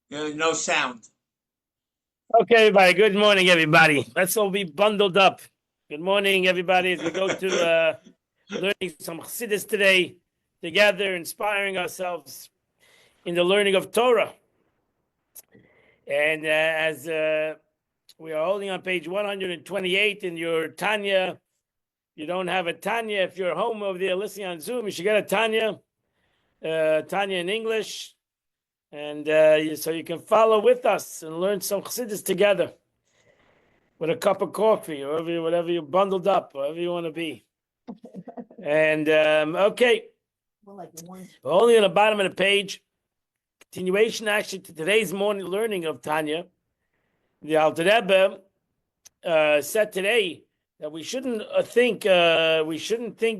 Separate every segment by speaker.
Speaker 1: No sound.
Speaker 2: Okay, everybody. Good morning, everybody. Let's all be bundled up. Good morning, everybody. As we go to learning some Chassidus today, together, inspiring ourselves in the learning of Torah. And as we are holding on page 128 in your Tanya, you don't have a Tanya. If you're home over there listening on Zoom, you should get a Tanya, Tanya in English, and so you can follow with us and learn some Chassidus together, with a cup of coffee, or whatever you're bundled up, wherever you want to be. And okay, we're only on the bottom of the page. Continuation, actually, to today's morning learning of Tanya. The Alter Rebbe said today that we shouldn't think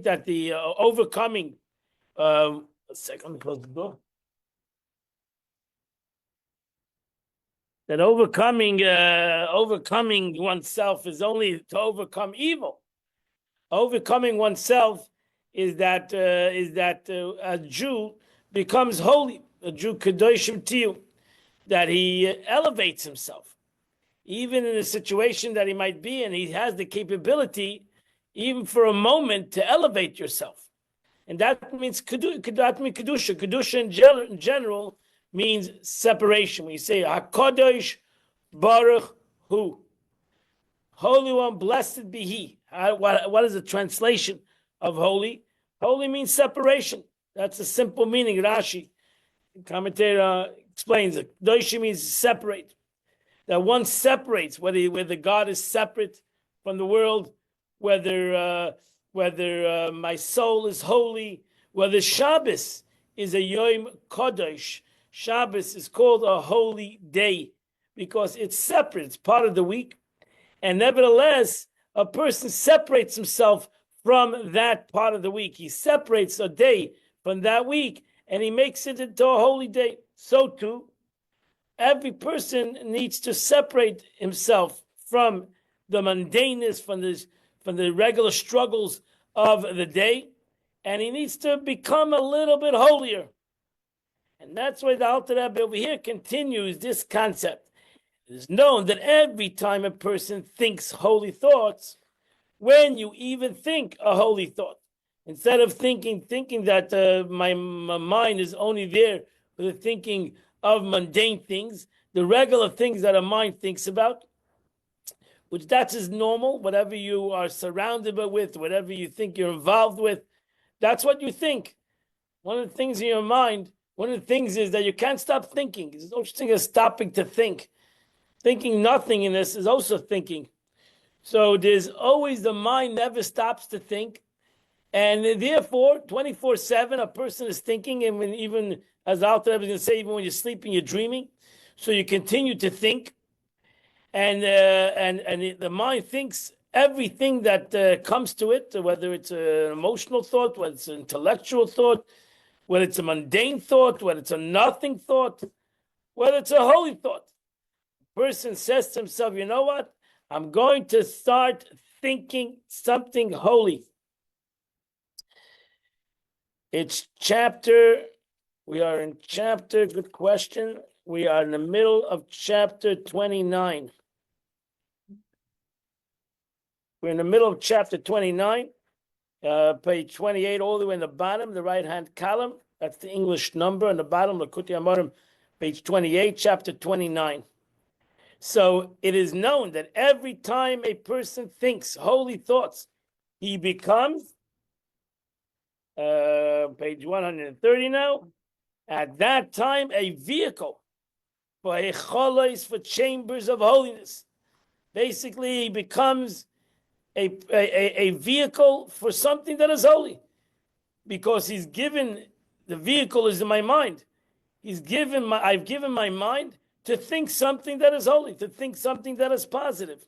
Speaker 2: that the overcoming. A second, let me close the door. That overcoming oneself is only to overcome evil. Overcoming oneself is that a Jew becomes holy, a Jew kadoshim tiyu, that he elevates himself, even in a situation that he might be in. He has the capability, even for a moment, to elevate yourself, and that means kedusha. Kedusha in general means separation. When you say Hakadosh Baruch Hu, Holy One, blessed be He. What is the translation of holy? Holy means separation. That's a simple meaning. Rashi, the commentator, explains it. Doishi means separate. That one separates, whether God is separate from the world, whether my soul is holy, whether Shabbos is a Yom Kodesh. Shabbos is called a holy day because it's separate. It's part of the week. And nevertheless, a person separates himself from that part of the week. He separates a day from that week and he makes it into a holy day. So too, every person needs to separate himself from the mundaneness, from the regular struggles of the day, and he needs to become a little bit holier. And that's why the Alter Rebbe over here continues this concept. It is known that every time a person thinks holy thoughts, when you even think a holy thought, instead of thinking that my mind is only there for the thinking of mundane things, the regular things that a mind thinks about, which that's as normal, whatever you are surrounded with, whatever you think you're involved with, that's what you think. One of the things in your mind, one of the things is that you can't stop thinking. There's no such thing as stopping to think. Thinking nothingness is also thinking. So there's always, the mind never stops to think. And therefore, 24/7, a person is thinking, and even, as the Alter Rebbe is going to say, even when you're sleeping, you're dreaming. So you continue to think. And the mind thinks everything that comes to it, whether it's an emotional thought, whether it's an intellectual thought, whether it's a mundane thought, whether it's a nothing thought, whether it's a holy thought. Person says to himself, you know what? I'm going to start thinking something holy. We are in chapter, good question. We are in the middle of chapter 29. We're in the middle of chapter 29, page 28, all the way in the bottom, the right-hand column. That's the English number on the bottom, Likutei Amarim, page 28, chapter 29. So it is known that every time a person thinks holy thoughts, he becomes, page 130 now, at that time a vehicle for for chambers of holiness. Basically, he becomes a vehicle for something that is holy, because he's given, the vehicle is in my mind. I've given my mind to think something that is holy, to think something that is positive.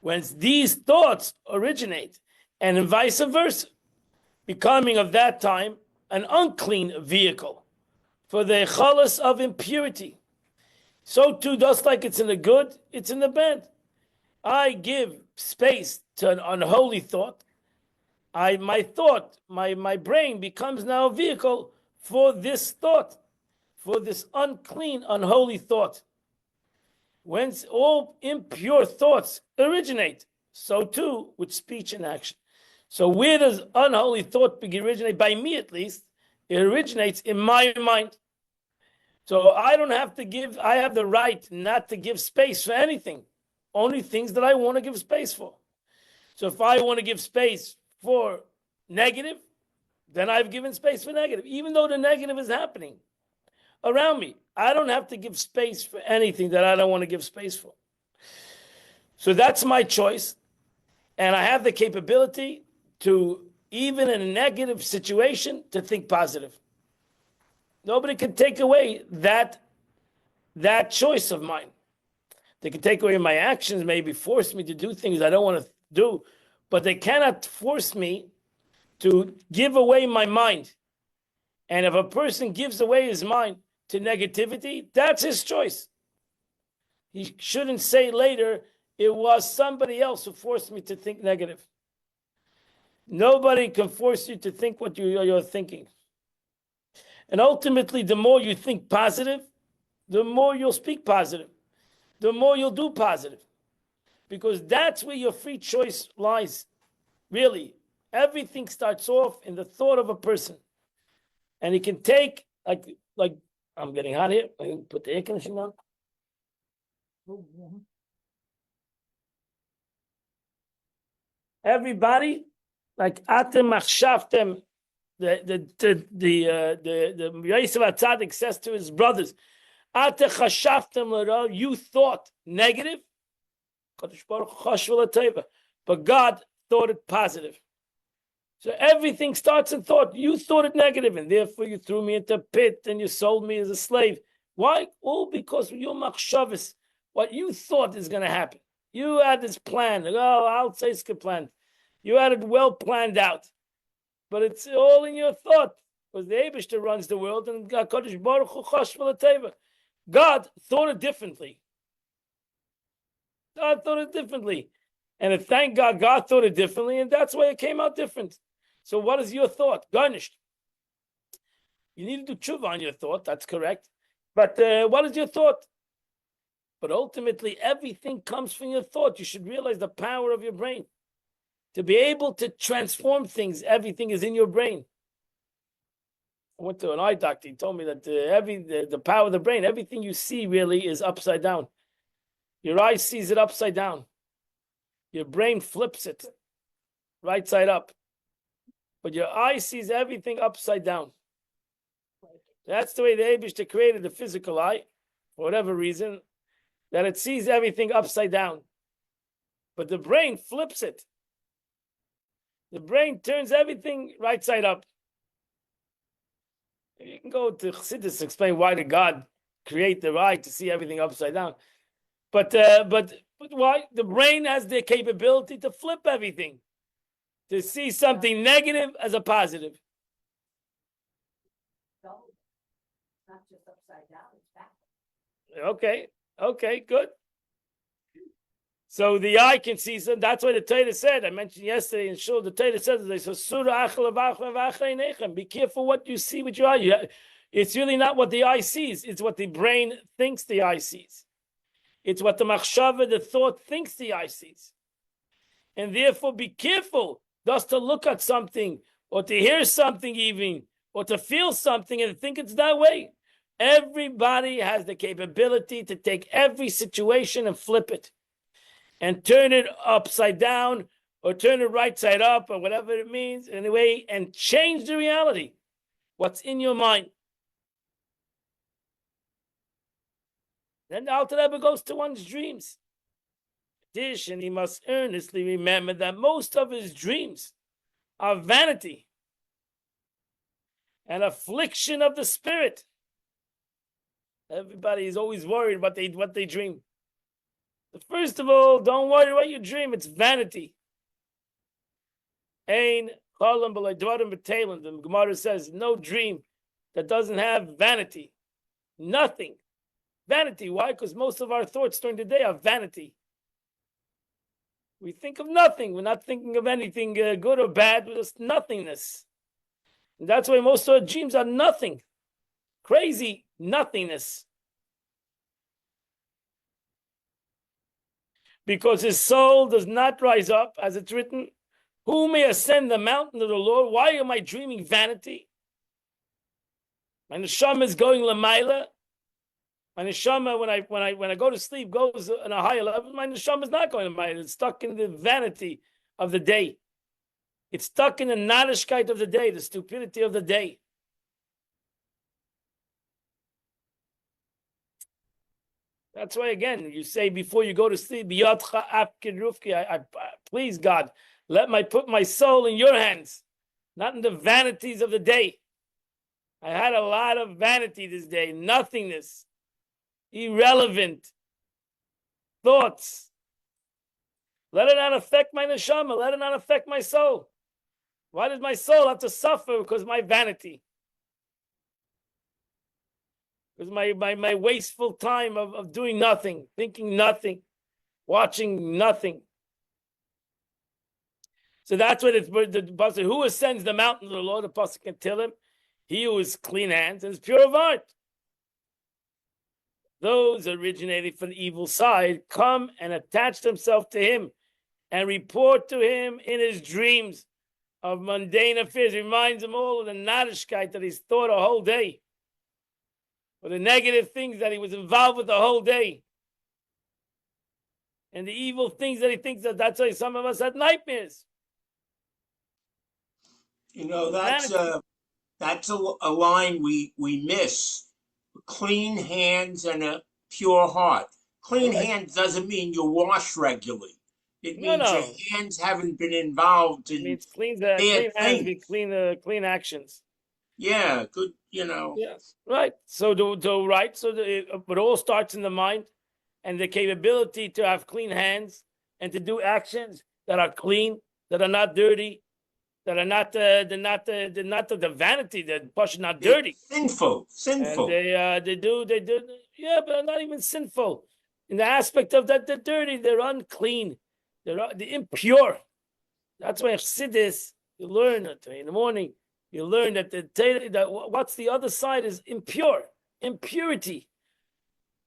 Speaker 2: When these thoughts originate, and vice versa, becoming of that time an unclean vehicle for the chalas of impurity. So too, just like it's in the good, it's in the bad. I give space to an unholy thought. My brain becomes now a vehicle for this thought, for this unclean, unholy thought. Whence all impure thoughts originate, so too with speech and action. So where does unholy thought originate? By me, at least, it originates in my mind. So I don't have to give, I have the right not to give space for anything. Only things that I want to give space for. So if I want to give space for negative, then I've given space for negative, even though the negative is happening around me. I don't have to give space for anything that I don't want to give space for. So that's my choice. And I have the capability to, even in a negative situation, to think positive. Nobody can take away that choice of mine. They can take away my actions, maybe force me to do things I don't want to do, but they cannot force me to give away my mind. And if a person gives away his mind to negativity, that's his choice. He shouldn't say later, it was somebody else who forced me to think negative. Nobody can force you to think what you're thinking. And ultimately, the more you think positive, the more you'll speak positive, the more you'll do positive. Because that's where your free choice lies. Really, everything starts off in the thought of a person. And he can take, like I'm getting hot here. I can put the air conditioning on. Everybody, like Atem Machshavtem, the Yosef HaTzadik says to his brothers, Ate Chashaftem L'ra, you thought negative, but God thought it positive. So everything starts in thought. You thought it negative, and therefore you threw me into a pit and you sold me as a slave. Why? All because your machshavas, what you thought is going to happen. You had this plan. Oh, I'll say it's a plan. You had it well planned out. But it's all in your thought. Because the Eibishter runs the world, and God thought it differently. God thought it differently. And thank God, God thought it differently, and that's why it came out different. So what is your thought? Garnished. You need to do tshuva on your thought, that's correct. But what is your thought? But ultimately, everything comes from your thought. You should realize the power of your brain. To be able to transform things, everything is in your brain. I went to an eye doctor. He told me that the power of the brain, everything you see really is upside down. Your eye sees it upside down. Your brain flips it right side up. But your eye sees everything upside down. That's the way the Eibishter created the physical eye, for whatever reason, that it sees everything upside down. But the brain flips it. The brain turns everything right side up. You can go to Chassidus to explain why did God create the eye to see everything upside down. But why? The brain has the capability to flip everything, to see something negative as a positive.
Speaker 1: No, it's not just upside down, it's backwards.
Speaker 2: Okay, good. So the eye can see some. That's why the Torah said. I mentioned yesterday in Shul. The Torah says, "Be careful what you see with your eye." It's really not what the eye sees; it's what the brain thinks the eye sees. It's what the machshava, the thought, thinks the eye sees, and therefore be careful just to look at something or to hear something, even or to feel something, and think it's that way. Everybody has the capability to take every situation and flip it. And turn it upside down, or turn it right side up, or whatever it means, anyway, and change the reality. What's in your mind. Then the Alter Rebbe goes to one's dreams. In addition, he must earnestly remember that most of his dreams are vanity, an affliction of the spirit. Everybody is always worried about what they dream. First of all, don't worry about your dream. It's vanity. Ein cholam b'lo dvarim b'teilim. The Gemara says, no dream that doesn't have vanity. Nothing. Vanity. Why? Because most of our thoughts during the day are vanity. We think of nothing. We're not thinking of anything good or bad. We're just nothingness. And that's why most of our dreams are nothing. Crazy nothingness. Because his soul does not rise up, as it's written, who may ascend the mountain of the Lord? Why am I dreaming vanity? My neshama is going lamaila. My neshama, when I go to sleep, goes on a higher level. My neshama is not going lamaila. It's stuck in the vanity of the day. It's stuck in the narishkeit of the day, the stupidity of the day. That's why, again, you say before you go to sleep, please, God, put my soul in your hands, not in the vanities of the day. I had a lot of vanity this day, nothingness, irrelevant thoughts. Let it not affect my neshama. Let it not affect my soul. Why does my soul have to suffer? Because of my vanity. Because my wasteful time of doing nothing, thinking nothing, watching nothing. So that's what the pasuk. Who ascends the mountain of the Lord? The pasuk can tell him, he who is clean hands and is pure of heart. Those originating from the evil side come and attach themselves to him and report to him in his dreams of mundane affairs. Reminds him all of the narishkeit that he's thought a whole day, or the negative things that he was involved with the whole day, and the evil things that he thinks that. That's why some of us had nightmares.
Speaker 3: You know, that's a line we miss. Clean hands and a pure heart. Clean hands doesn't mean you wash regularly. It means your hands haven't been involved in. It means clean
Speaker 2: hands be clean actions.
Speaker 3: Yeah, good.
Speaker 2: Yes, right. So but it all starts in the mind, and the capability to have clean hands and to do actions that are clean, that are not dirty, that are not the vanity, that push not dirty.
Speaker 3: Sinful.
Speaker 2: And they do, yeah, but not even sinful. In the aspect of that, they're dirty, they're unclean, they're impure. That's why Chassidus, you learn it in the morning. You learn that that what's the other side is impurity.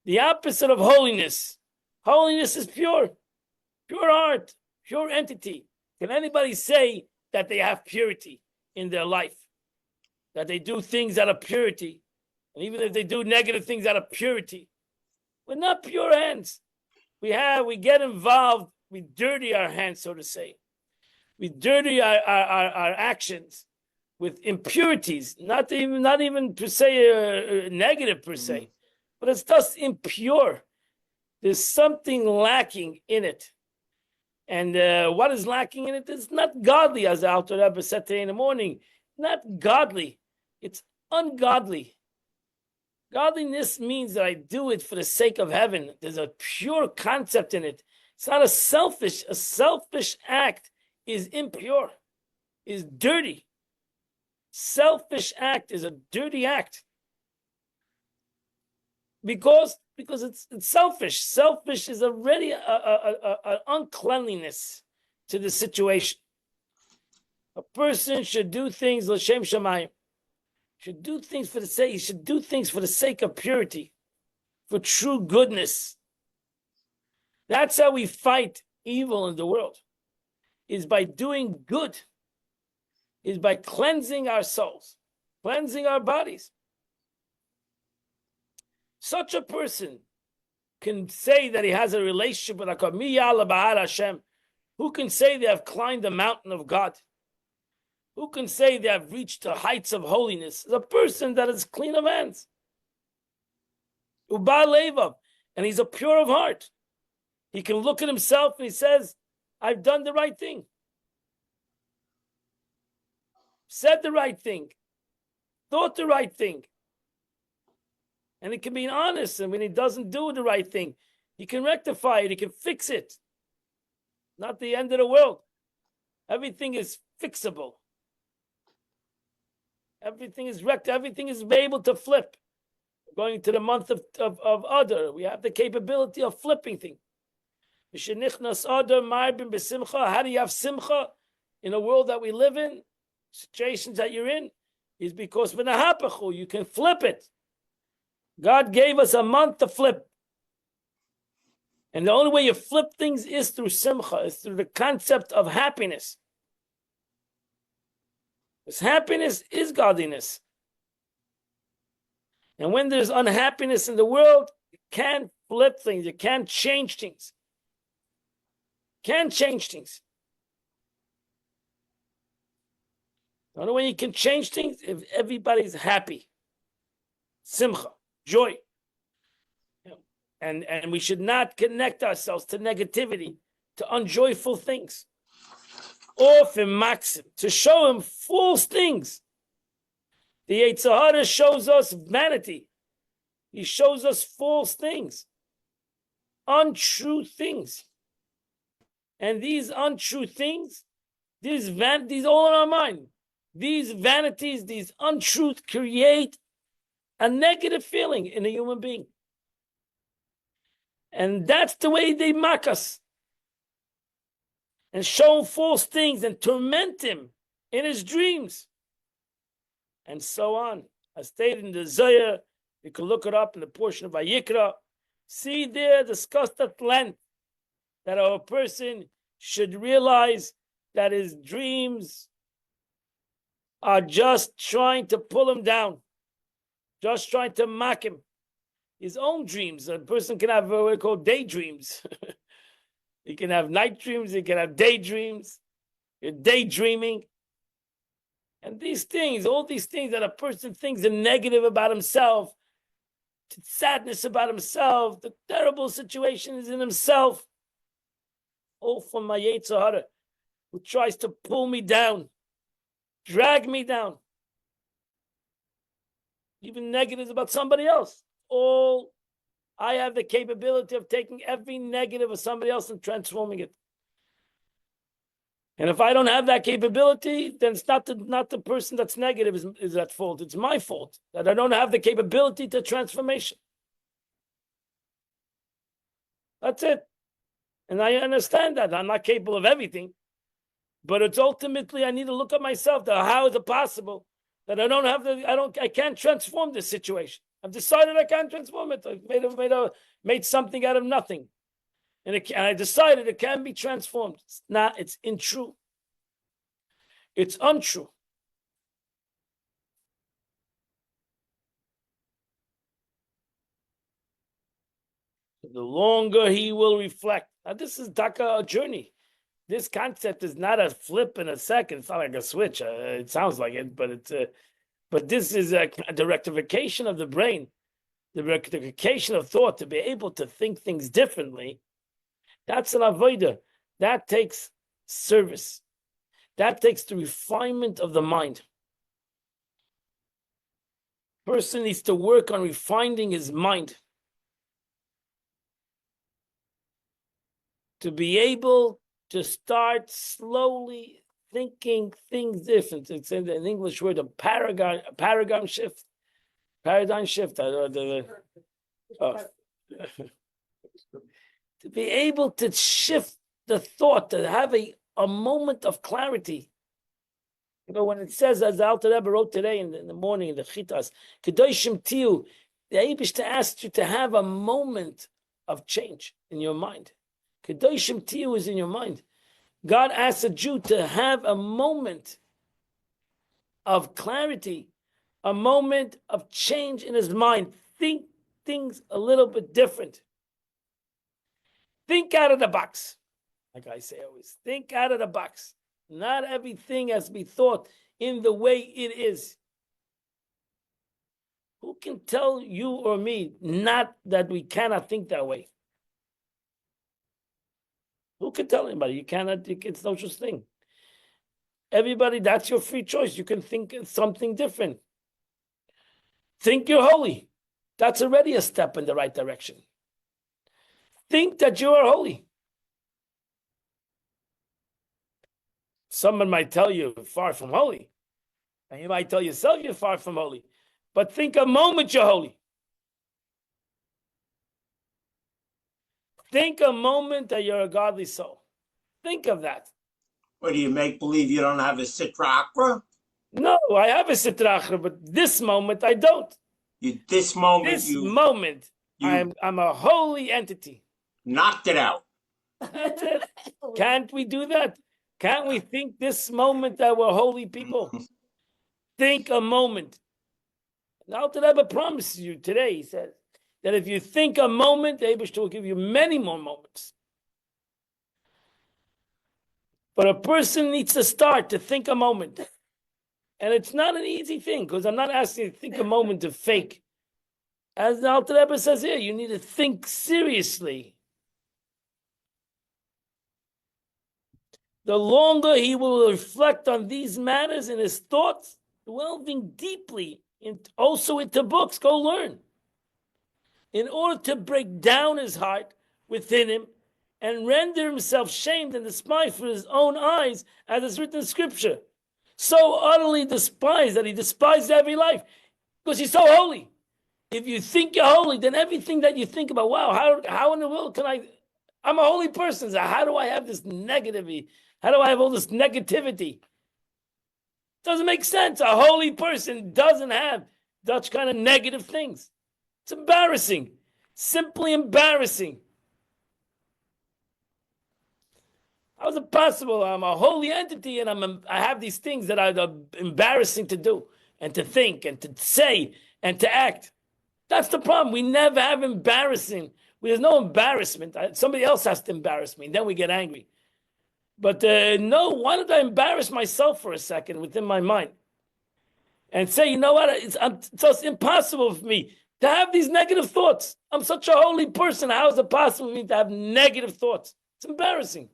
Speaker 2: The opposite of holiness. Holiness is pure heart, pure entity. Can anybody say that they have purity in their life? That they do things out of purity? And even if they do negative things out of purity, we're not pure hands. We get involved, we dirty our hands, so to say. We dirty our actions with impurities, not even per se negative per se, but it's just impure. There's something lacking in it. And what is lacking in it? It's not godly, as the Alter Rebbe said today in the morning. Not godly. It's ungodly. Godliness means that I do it for the sake of heaven. There's a pure concept in it. It's not a selfish act is impure, is dirty. Selfish act is a dirty act. Because it's selfish. Selfish is already an uncleanliness to the situation. A person should do things l'shem shamayim. Should do things for the sake. He should do things for the sake of purity, for true goodness. That's how we fight evil in the world. Is by doing good. Is by cleansing our souls, cleansing our bodies. Such a person can say that he has a relationship with Hashem. Who can say they have climbed the mountain of God? Who can say they have reached the heights of holiness? Is a person that is clean of hands. And he's a pure of heart. He can look at himself and he says, I've done the right thing. Said the right thing. Thought the right thing. And he can be honest, and when he doesn't do the right thing, he can rectify it, he can fix it. Not the end of the world. Everything is fixable. Everything is wrecked, everything is able to flip. Going to the month of Adar, we have the capability of flipping things. How do you have simcha in a world that we live in? Situations that you're in is because you can flip it. God gave us a month to flip. And the only way you flip things is through simcha, is through the concept of happiness. Because happiness is godliness. And when there's unhappiness in the world, you can't flip things. You can't change things. Can't change things. The only way you can change things if everybody's happy. Simcha, joy. And we should not connect ourselves to negativity, to unjoyful things. Often maxim, to show him false things. The Yetzer Hara shows us vanity. He shows us false things, untrue things. And these untrue things, these all in our mind. These vanities, these untruths create a negative feeling in a human being. And that's the way they mock us and show him false things and torment him in his dreams. And so on. As stated in the Zohar, you can look it up in the portion of Vayikra. See there discussed at length that our person should realize that his dreams are just trying to pull him down, just trying to mock him. His own dreams. A person can have what we call daydreams. He can have night dreams, he can have daydreams. You're daydreaming. And these things, all these things that a person thinks are negative about himself, sadness about himself, the terrible situation is in himself, all from my Yetzer Hara, who tries to pull me down, drag me down. Even negatives about somebody else. All I have the capability of taking every negative of somebody else and transforming it. And if I don't have that capability, then it's not the person that's negative is at fault. It's my fault that I don't have the capability to transformation. That's it. And I understand that. I'm not capable of everything. But it's ultimately, I need to look at myself. How is it possible that I can't transform this situation? I've decided I can't transform it. I've made something out of nothing. And I decided it can be transformed. It's untrue. It's untrue. The longer he will reflect. Now, this is a journey. This concept is not a flip in a second. It's not like a switch. It sounds like it, but this is the rectification of the brain, the rectification of thought, to be able to think things differently. That's an avodah. That takes service. That takes the refinement of the mind. Person needs to work on refining his mind to be able to start slowly thinking things different. It's in an English word, a paradigm shift. Paradigm shift. To be able to shift the thought, to have a moment of clarity. You know, when it says, as the Alter Rebbe wrote today in the morning in the Chitas, Kedoshim Tiu, the Eibush asks you to have a moment of change in your mind. Kedoshim Tiu is in your mind. God asks a Jew to have a moment of clarity, a moment of change in his mind. Think things a little bit different. Think out of the box. Like I say always, think out of the box. Not everything has to be thought in the way it is. Who can tell you or me not that we cannot think that way? Who can tell anybody? You cannot, it's no such thing. Everybody, that's your free choice. You can think something different. Think you're holy. That's already a step in the right direction. Think that you are holy. Someone might tell you you're far from holy. And you might tell yourself you're far from holy. But think a moment you're holy. Think a moment that you're a godly soul. Think of that.
Speaker 3: What do you make believe you don't have a Sitra Achra?
Speaker 2: No, I have a Sitra Achra, but this moment I don't.
Speaker 3: This moment,
Speaker 2: This
Speaker 3: you
Speaker 2: moment,
Speaker 3: you
Speaker 2: I'm a holy entity.
Speaker 3: knocked it out.
Speaker 2: That's it. Can't we do that? Can't we think this moment that we're holy people? Think a moment. Now that Rebbe promises you today, he says that if you think a moment, the Eibishter will give you many more moments. But a person needs to start to think a moment. And it's not an easy thing, because I'm not asking you to think a moment to fake. As the Alter Rebbe says here, you need to think seriously. The longer he will reflect on these matters in his thoughts, delving deeply also into books, go learn. In order to break down his heart within him and render himself shamed and despised for his own eyes, as is written in Scripture. So utterly despised that he despised every life, because he's so holy. If you think you're holy, then everything that you think about, wow, how in the world can I'm a holy person, so how do I have this negativity? How do I have all this negativity? Doesn't make sense. A holy person doesn't have such kind of negative things. It's embarrassing. Simply embarrassing. How is it possible? I'm a holy entity and I have these things that are embarrassing to do and to think and to say and to act. That's the problem. We never have embarrassing. There's no embarrassment. Somebody else has to embarrass me. Then we get angry. But no, why don't I embarrass myself for a second within my mind and say, you know what? It's impossible for me to have these negative thoughts. I'm such a holy person. How is it possible for me to have negative thoughts? It's embarrassing.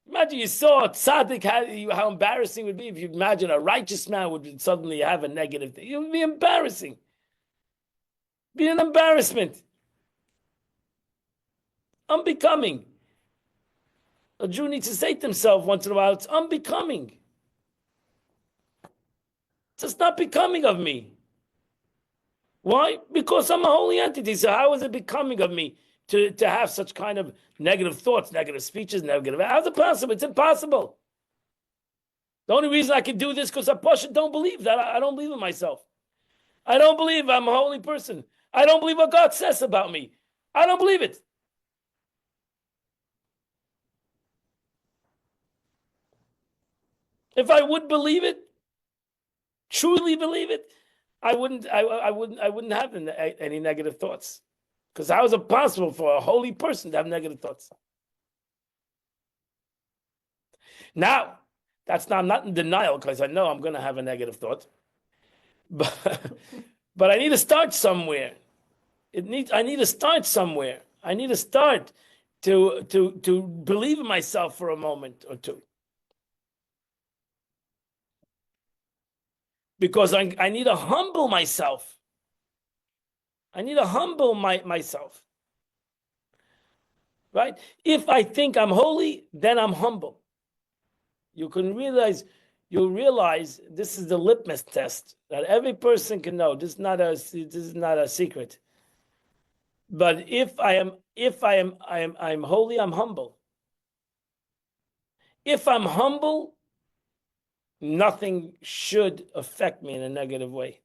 Speaker 2: Imagine you saw a tzaddik, how embarrassing it would be if you imagine a righteous man would suddenly have a negative thing. It would be embarrassing. Be an embarrassment. Unbecoming. A Jew needs to say to himself once in a while, it's unbecoming. It's just not becoming of me. Why? Because I'm a holy entity. So how is it becoming of me to have such kind of negative thoughts, negative speeches, negative? How's it possible? It's impossible. The only reason I can do this because I don't believe that. I don't believe in myself. I don't believe I'm a holy person. I don't believe what God says about me. I don't believe it. If I would believe it, truly believe it, I wouldn't have any negative thoughts. Because how is it possible for a holy person to have negative thoughts? Now, I'm not in denial because I know I'm going to have a negative thought. But I need to start somewhere. I need to start somewhere. I need to start to believe in myself for a moment or two. Because I need to humble myself. I need to humble myself. Right? If I think I'm holy, then I'm humble. You'll realize this is the litmus test that every person can know. This is not a secret. But if I'm holy, I'm humble. If I'm humble, nothing should affect me in a negative way.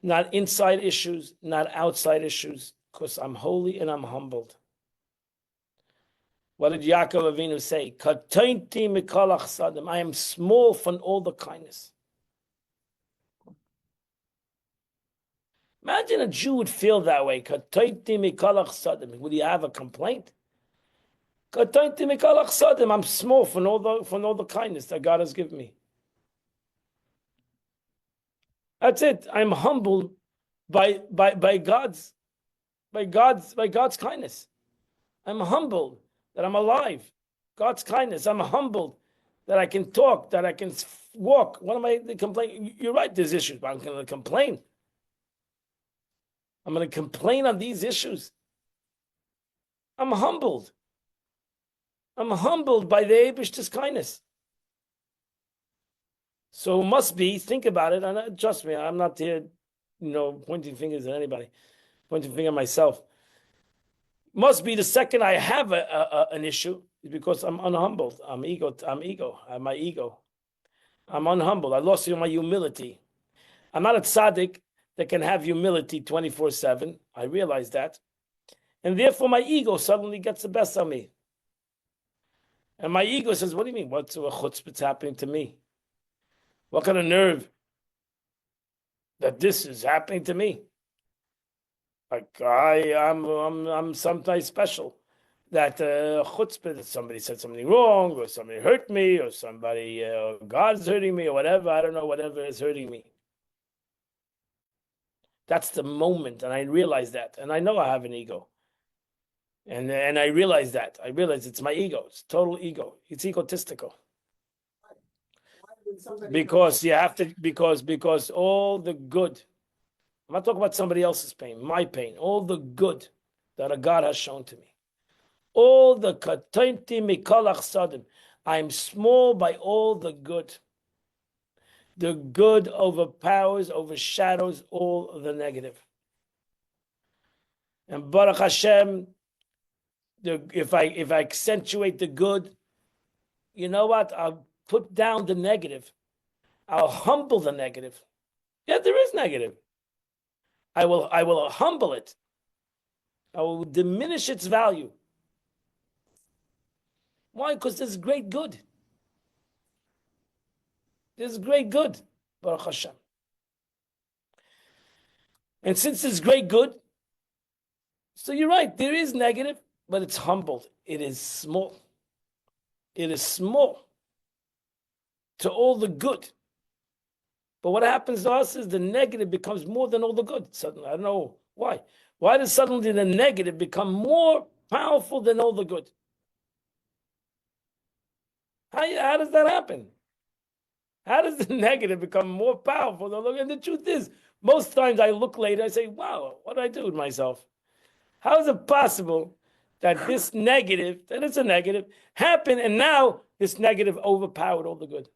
Speaker 2: Not inside issues, not outside issues, because I'm holy and I'm humbled. What did Yaakov Avinu say? Katainti mikol achsadim. I am small from all the kindness. Imagine a Jew would feel that way. Katainti mikol achsadim. Would he have a complaint? Katainti mikol achsadim. I'm small from all the kindness that God has given me. That's it. I'm humbled by God's kindness. I'm humbled that I'm alive. God's kindness. I'm humbled that I can talk, that I can walk. What am I complaining? You're right, there's issues, but I'm going to complain. I'm going to complain on these issues. I'm humbled. I'm humbled by the Eibishter's kindness. So it must be, think about it, and trust me, I'm not here, pointing fingers at anybody, pointing finger at myself. Must be the second I have an issue is because I'm unhumbled. I'm ego. I have my ego. I'm unhumble. I lost my humility. I'm not a tzaddik that can have humility 24/7. I realize that. And therefore my ego suddenly gets the best of me. And my ego says, what do you mean? What's a chutzpah's happening to me? What kind of nerve that this is happening to me? Like I'm sometimes special. That chutzpah, that somebody said something wrong, or somebody hurt me, or somebody, God's hurting me, or whatever. I don't know, whatever is hurting me. That's the moment, and I realize that, and I know I have an ego, and I realize that. I realize it's my ego. It's total ego. It's egotistical. Because you have to, because all the good. I'm not talking about somebody else's pain, my pain. All the good that a God has shown to me. All the katonti mikolach sadim. I am small by all the good. The good overpowers, overshadows all the negative. And Baruch Hashem, if I accentuate the good, you know what? I'll put down the negative. I'll humble the negative. Yeah, there is negative. I will humble it. I will diminish its value. Why? Because there's great good. There's great good, Baruch Hashem. And since there's great good, so you're right, there is negative, but it's humbled. It is small. It is small to all the good. But what happens to us is the negative becomes more than all the good. Suddenly, I don't know why. Why does suddenly the negative become more powerful than all the good? How does that happen? How does the negative become more powerful than all the good? And the truth is, most times I look later, I say, wow, what did I do with myself? How is it possible that this negative, that it's a negative, happened and now this negative overpowered all the good?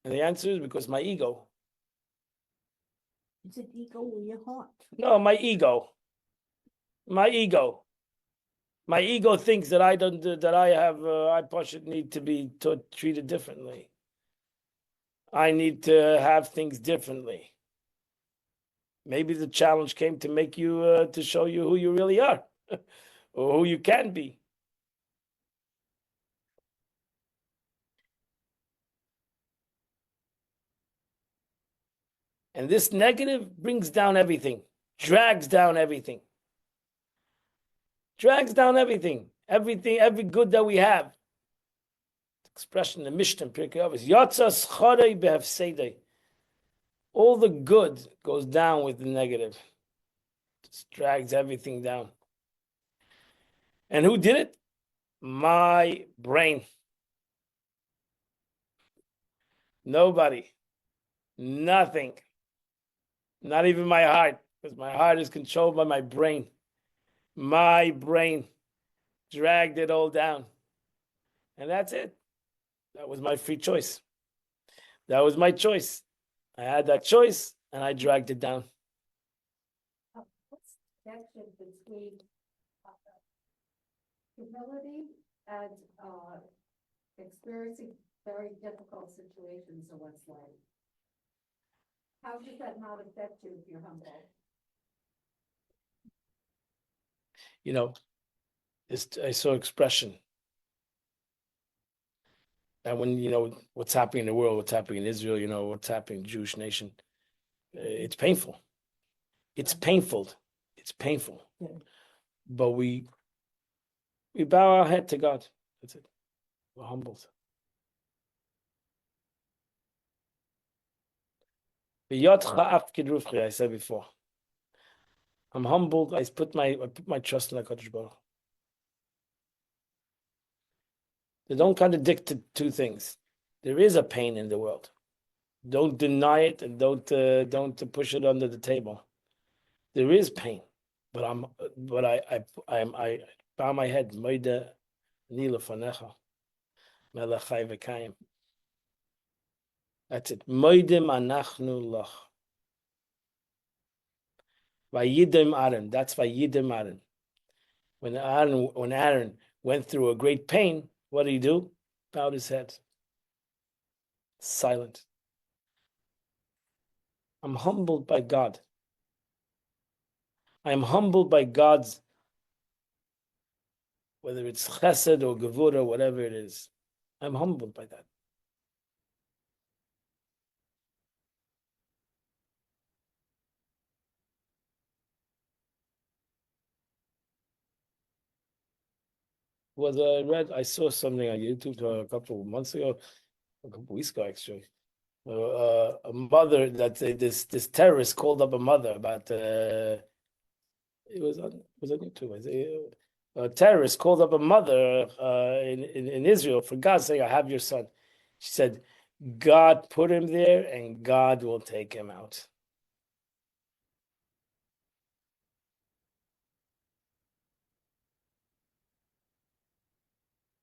Speaker 2: And the answer is because my ego.
Speaker 1: Is it ego or your heart?
Speaker 2: No, my ego. My ego. My ego thinks that I don't. That I have. I possibly need to be treated differently. I need to have things differently. Maybe the challenge came to make you to show you who you really are, or who you can be. And this negative brings down everything, drags down everything. Drags down everything, every good that we have. Expression in the Mishnah, Pirkei Avos, Yatzas Chorei Behefsedei. All the good goes down with the negative. Just drags everything down. And who did it? My brain. Nobody. Nothing. Not even my heart, because my heart is controlled by my brain. My brain dragged it all down. And that's it. That was my free choice. That was my choice. I had that choice and I dragged it down.
Speaker 1: What's the connection between humility and experiencing very difficult situations in one's life? How does that not affect you if you're humble?
Speaker 2: You know, I saw expression. And when, what's happening in the world, what's happening in Israel, what's happening in the Jewish nation, it's painful. It's painful. It's painful. Yeah. But we bow our head to God. That's it. We're humbled. I said before. I'm humbled. I put my trust in HaKadosh Baruch. They don't contradict the two things. There is a pain in the world. Don't deny it and don't push it under the table. There is pain, but I bow my head. Moide nila fanecha, melachai v'kayim. That's it. Moidim anachnu lach. Vayidim Aaron. That's Vayidim Aaron. When Aaron went through a great pain, what did he do? Bowed his head. Silent. I'm humbled by God. I am humbled by God's, whether it's chesed or gevura, whatever it is. I'm humbled by that. I saw something on YouTube a couple of months ago, a couple of weeks ago actually. A mother that this terrorist called up a mother about it was on YouTube. A terrorist called up a mother in Israel for God, saying, "I have your son." She said, "God put him there, and God will take him out."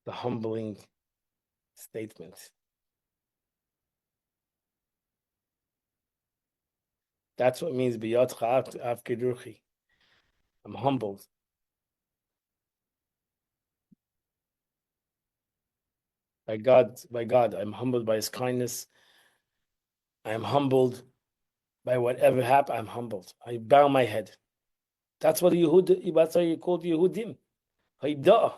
Speaker 2: The humbling statement. That's what it means biyotcha av kedurchi. I'm humbled by God. By God, I'm humbled by His kindness. I am humbled by whatever happened. I'm humbled. I bow my head. That's what Yehud. That's why you called Yehudim. Haidah.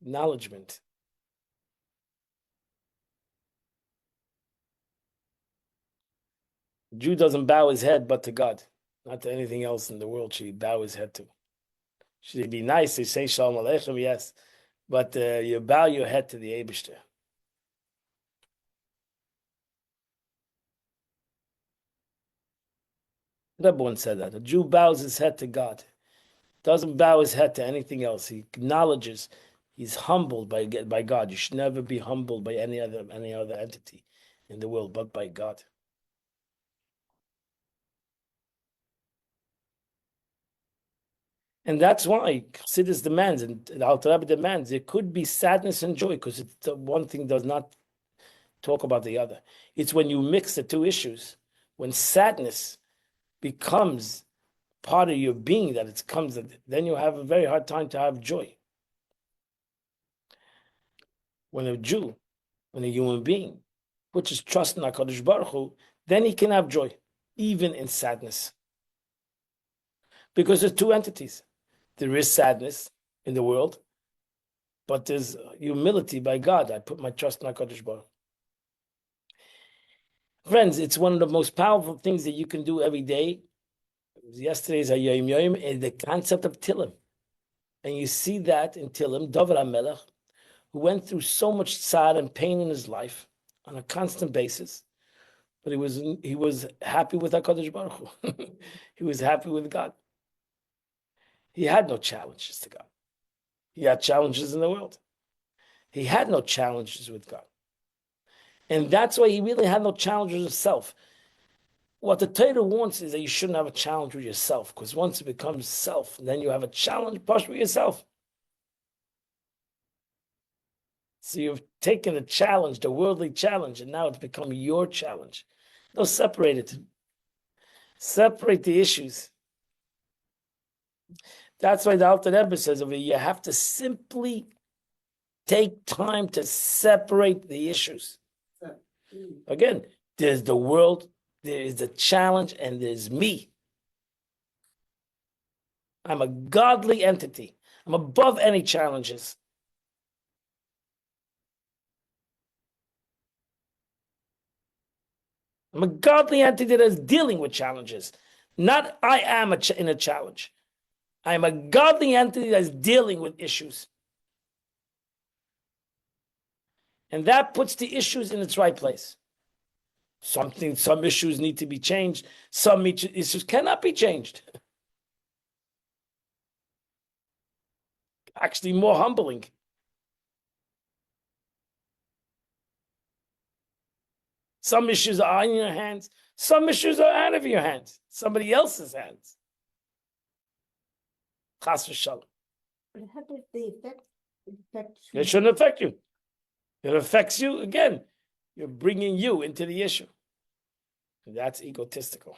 Speaker 2: Acknowledgement. A Jew doesn't bow his head but to God, not to anything else in the world. Should he bow his head to? Should he be nice? They say Shalom Aleichem, yes, but you bow your head to the Eibishter. Rebbe once said that a Jew bows his head to God, doesn't bow his head to anything else. He acknowledges he's humbled by God. You should never be humbled by any other entity in the world but by God. And that's why Chassidus demands, and the Alter Rebbe demands, there could be sadness and joy, because one thing does not talk about the other. It's when you mix the two issues, when sadness becomes part of your being, that it comes, then you have a very hard time to have joy. When a Jew, when a human being, puts his trust in HaKadosh Baruch Hu, then he can have joy, even in sadness. Because there's two entities. There is sadness in the world, but there's humility by God. I put my trust in HaKadosh Baruch Hu. Friends, it's one of the most powerful things that you can do every day. Yesterday's Hayom Yom is the concept of Tilim. And you see that in Tilim, David HaMelech, who went through so much tzad and pain in his life on a constant basis, but he was happy with HaKadosh Baruch Hu. He was happy with God. He had no challenges to God. He had challenges in the world. He had no challenges with God. And that's why he really had no challenges with himself. What the Torah wants is that you shouldn't have a challenge with yourself, because once it becomes self, then you have a challenge push with yourself. So you've taken the challenge, the worldly challenge, and now it's become your challenge. No, separate it. Separate the issues. That's why the Alter Rebbe says over here, you have to simply take time to separate the issues. Again, there's the world, there is the challenge, and there's me. I'm a godly entity. I'm above any challenges. I'm a godly entity that is dealing with challenges. Not I am in a challenge. I'm a godly entity that is dealing with issues. And that puts the issues in its right place. Some issues need to be changed. Some issues cannot be changed. Actually, more humbling. Some issues are in your hands. Some issues are out of your hands. Somebody else's hands. Chas v'shalom.
Speaker 4: But how does the affect you?
Speaker 2: It shouldn't affect you. It affects you again. You're bringing you into the issue. And that's egotistical.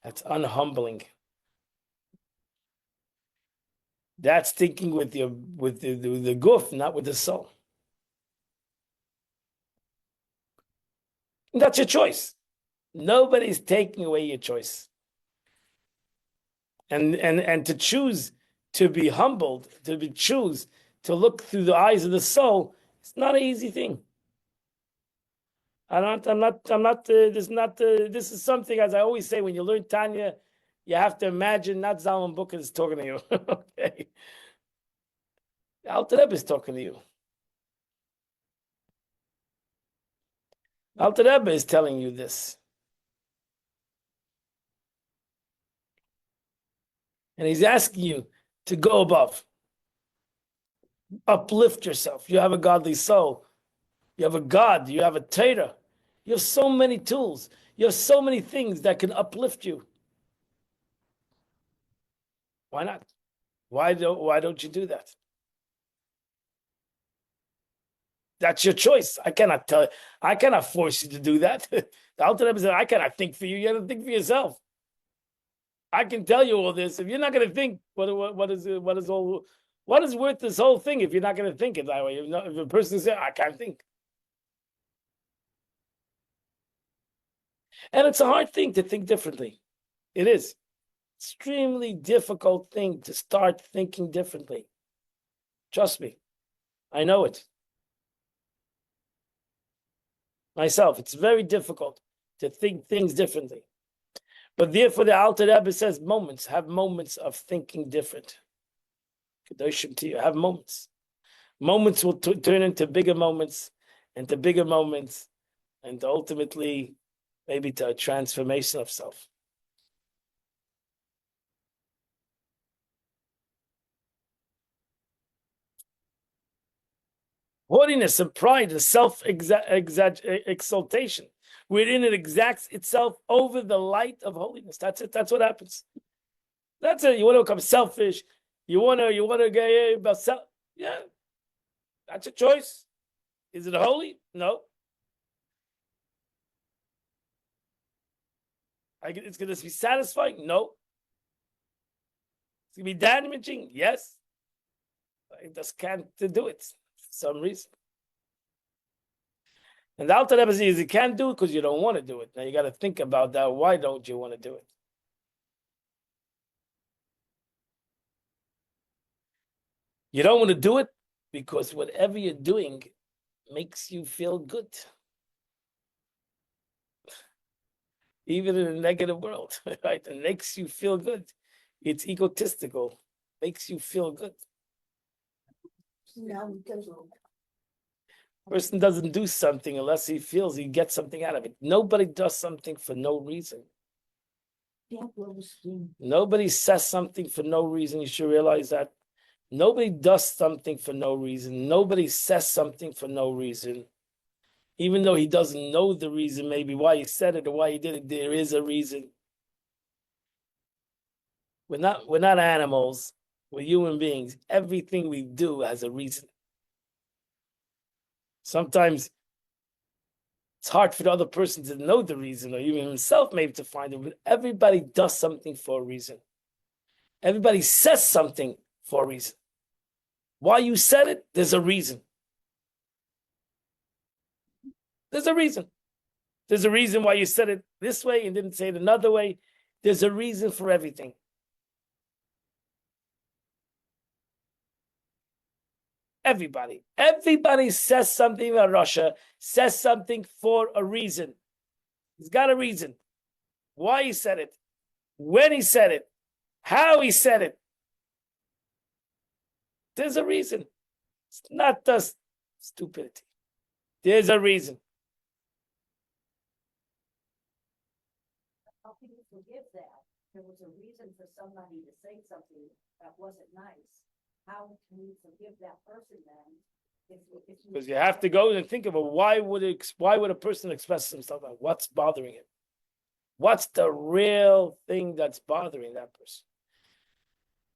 Speaker 2: That's unhumbling. That's thinking with the goof, not with the soul. That's your choice. Nobody's taking away your choice. And to choose to be humbled, choose to look through the eyes of the soul, it's not an easy thing. This is something, as I always say, when you learn Tanya, you have to imagine not Zalman Booker is talking to you. Okay. Alter Rebbe is talking to you. Alter Rebbe is telling you this. And he's asking you to go above. Uplift yourself. You have a godly soul. You have a God. You have a Torah. You have so many tools. You have so many things that can uplift you. Why not? Why don't you do that? That's your choice. I cannot force you to do that. The Alter Rebbe said, I cannot think for you. You have to think for yourself. I can tell you all this. If you're not going to think, what is worth this whole thing if you're not going to think it that way? If a person says, I can't think. And it's a hard thing to think differently. It is. Extremely difficult thing to start thinking differently. Trust me. I know it. Myself, it's very difficult to think things differently. But therefore, the Alter Rebbe says have moments of thinking different. Kedoshim to you, have moments. Moments will turn into bigger moments, and ultimately, maybe to a transformation of self. Haughtiness and pride and self-exaltation, wherein it exacts itself over the light of holiness. That's it. That's what happens. That's it. You want to become selfish. You want to get about self. Yeah, that's a choice. Is it holy? No. It's going to be satisfying? No. It's going to be damaging? Yes. I just can't do it for some reason. And the Alter Rebbe says you can't do it because you don't want to do it. Now you got to think about that. Why don't you want to do it? You don't want to do it because whatever you're doing makes you feel good. Even in a negative world, right? It makes you feel good. It's egotistical. Makes you feel good.
Speaker 4: No, it doesn't.
Speaker 2: Person doesn't do something unless he feels he gets something out of it. Nobody does something for no reason. Nobody says something for no reason. You should realize that. Nobody does something for no reason. Nobody says something for no reason. Even though he doesn't know the reason, maybe why he said it or why he did it, there is a reason. We're not animals. We're human beings. Everything we do has a reason. Sometimes it's hard for the other person to know the reason, or even himself maybe to find it, but everybody does something for a reason. Everybody says something for a reason. Why you said it, there's a reason. There's a reason. There's a reason why you said it this way and didn't say it another way. There's a reason for everything. Everybody says something about Russia, says something for a reason. He's got a reason. Why he said it, when he said it, how he said it. There's a reason. It's not just stupidity. There's a reason.
Speaker 1: How can you forgive that? There was a reason for somebody to say something that wasn't nice. How can you forgive that person then?
Speaker 2: Because you have to go and think about why would a person express himself? What's bothering him? What's the real thing that's bothering that person?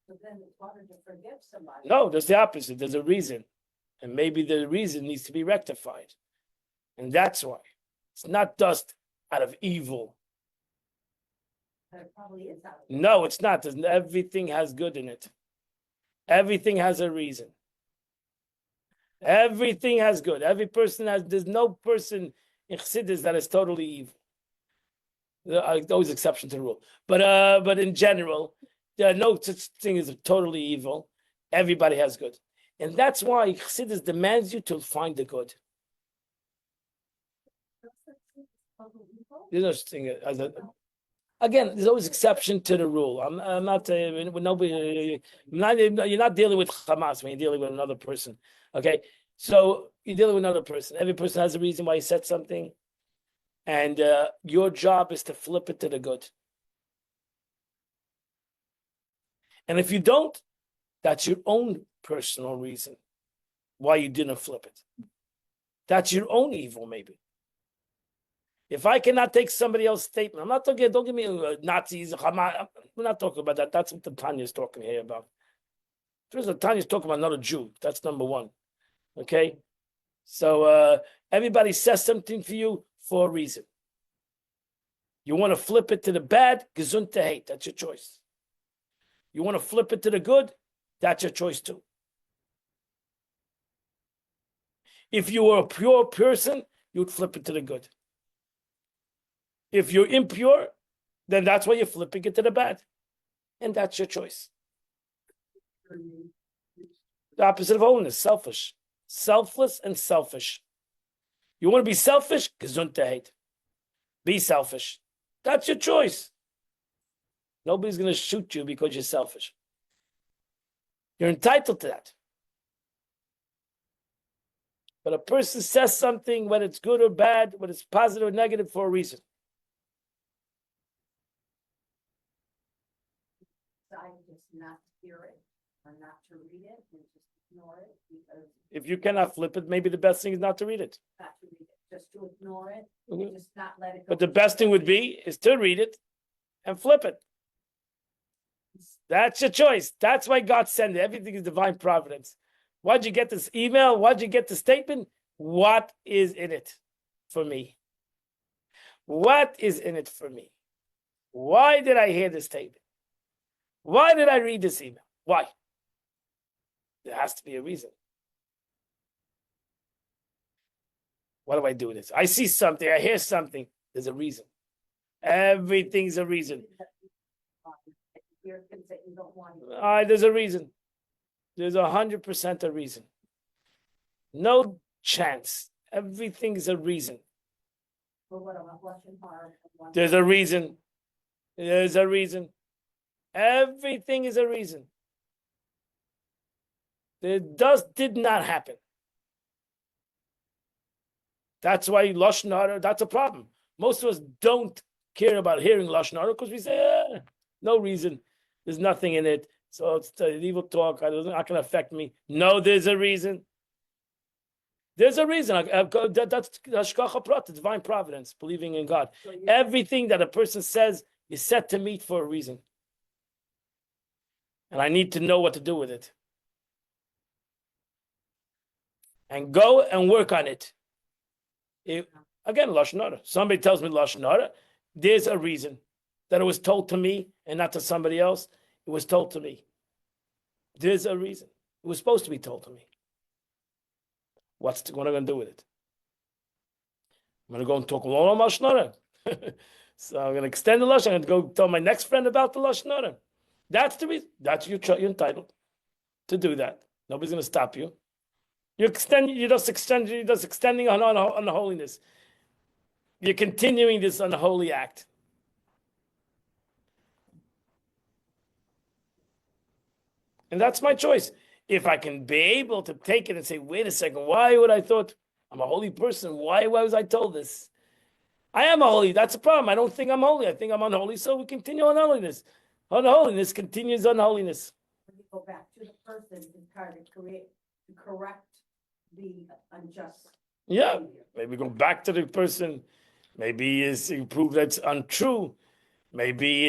Speaker 1: So then it's harder to forgive somebody.
Speaker 2: No, there's the opposite. There's a reason. And maybe the reason needs to be rectified. And that's why. It's not just out of evil.
Speaker 1: But it probably is out of
Speaker 2: No, it's not. Everything has good in it. Everything has a reason. Everything has good. Every person has, there's no person in Chassidus that is totally evil. There are always exception to the rule, but in general, there are no such thing as totally evil. Everybody has good, and that's why Chassidus demands you to find the good. There's no such thing as a. Again, there's always exception to the rule. I'm not with nobody. You're not dealing with Hamas when you're dealing with another person. Okay, so you're dealing with another person. Every person has a reason why he said something, and your job is to flip it to the good. And if you don't, that's your own personal reason why you didn't flip it. That's your own evil, maybe. If I cannot take somebody else's statement, I'm not talking, don't give me Nazis, Hamas. We're not talking about that. That's what the Tanya is talking here about. First, the Tanya is talking about another Jew. That's number one. Okay? So everybody says something for you for a reason. You want to flip it to the bad, gesund to hate. That's your choice. You want to flip it to the good, that's your choice too. If you were a pure person, you'd flip it to the good. If you're impure, then that's why you're flipping it to the bad. And that's your choice. The opposite of holiness, selfish. Selfless and selfish. You want to be selfish? Gesundheit. Be selfish. That's your choice. Nobody's going to shoot you because you're selfish. You're entitled to that. But a person says something, whether it's good or bad, whether it's positive or negative, for a reason.
Speaker 1: Just not to hear it or not to read it and just ignore it because
Speaker 2: If you cannot flip it, maybe the best thing is not to read it.
Speaker 1: not to read it, just to ignore it
Speaker 2: Mhm.
Speaker 1: and just not let it go.
Speaker 2: But the best thing would be is to read it and flip it. That's your choice. That's why God sent it. Everything is divine providence. Why'd you get this email? Why'd you get the statement? What is in it for me? What is in it for me? Why did I hear this statement? Why did I read this email? Why? There has to be a reason. What do I do with this? I see something, I hear something. There's a reason. Everything's a reason.
Speaker 1: Hear things that you don't want to.
Speaker 2: There's a reason. There's 100% a reason. No chance. Everything's a reason.
Speaker 1: But what am I watching hard?
Speaker 2: There's a reason. There's a reason. Everything is a reason. It did not happen. That's why Lashon Hara, that's a problem. Most of us don't care about hearing Lashon Hara because we say, no reason. There's nothing in it. So it's evil talk. It's not going to affect me. No, there's a reason. There's a reason. That's Hashgacha Prat, divine providence, believing in God.
Speaker 1: So
Speaker 2: Everything that a person says is set to meet for a reason. And I need to know what to do with it. And go and work on it. Again, Lashon Hara. Somebody tells me Lashon Hara. There's a reason that it was told to me and not to somebody else. It was told to me. There's a reason. It was supposed to be told to me. What am I going to do with it? I'm going to go and talk alone on Lashon Hara. So I'm going to extend the Lashon. I'm going to go tell my next friend about the Lashon Hara. That's the reason. That's you're entitled to do that. Nobody's going to stop you. You're just extending on the holiness. You're continuing this unholy act. And that's my choice. If I can be able to take it and say, wait a second, why would I thought I'm a holy person? Why was I told this? I am a holy. That's a problem. I don't think I'm holy. I think I'm unholy. So we continue on holiness. Unholiness continues unholiness.
Speaker 1: when you go back to the person and try to correct the unjust.
Speaker 2: Yeah,
Speaker 1: behavior.
Speaker 2: maybe go back to the person. Maybe prove that's untrue. Maybe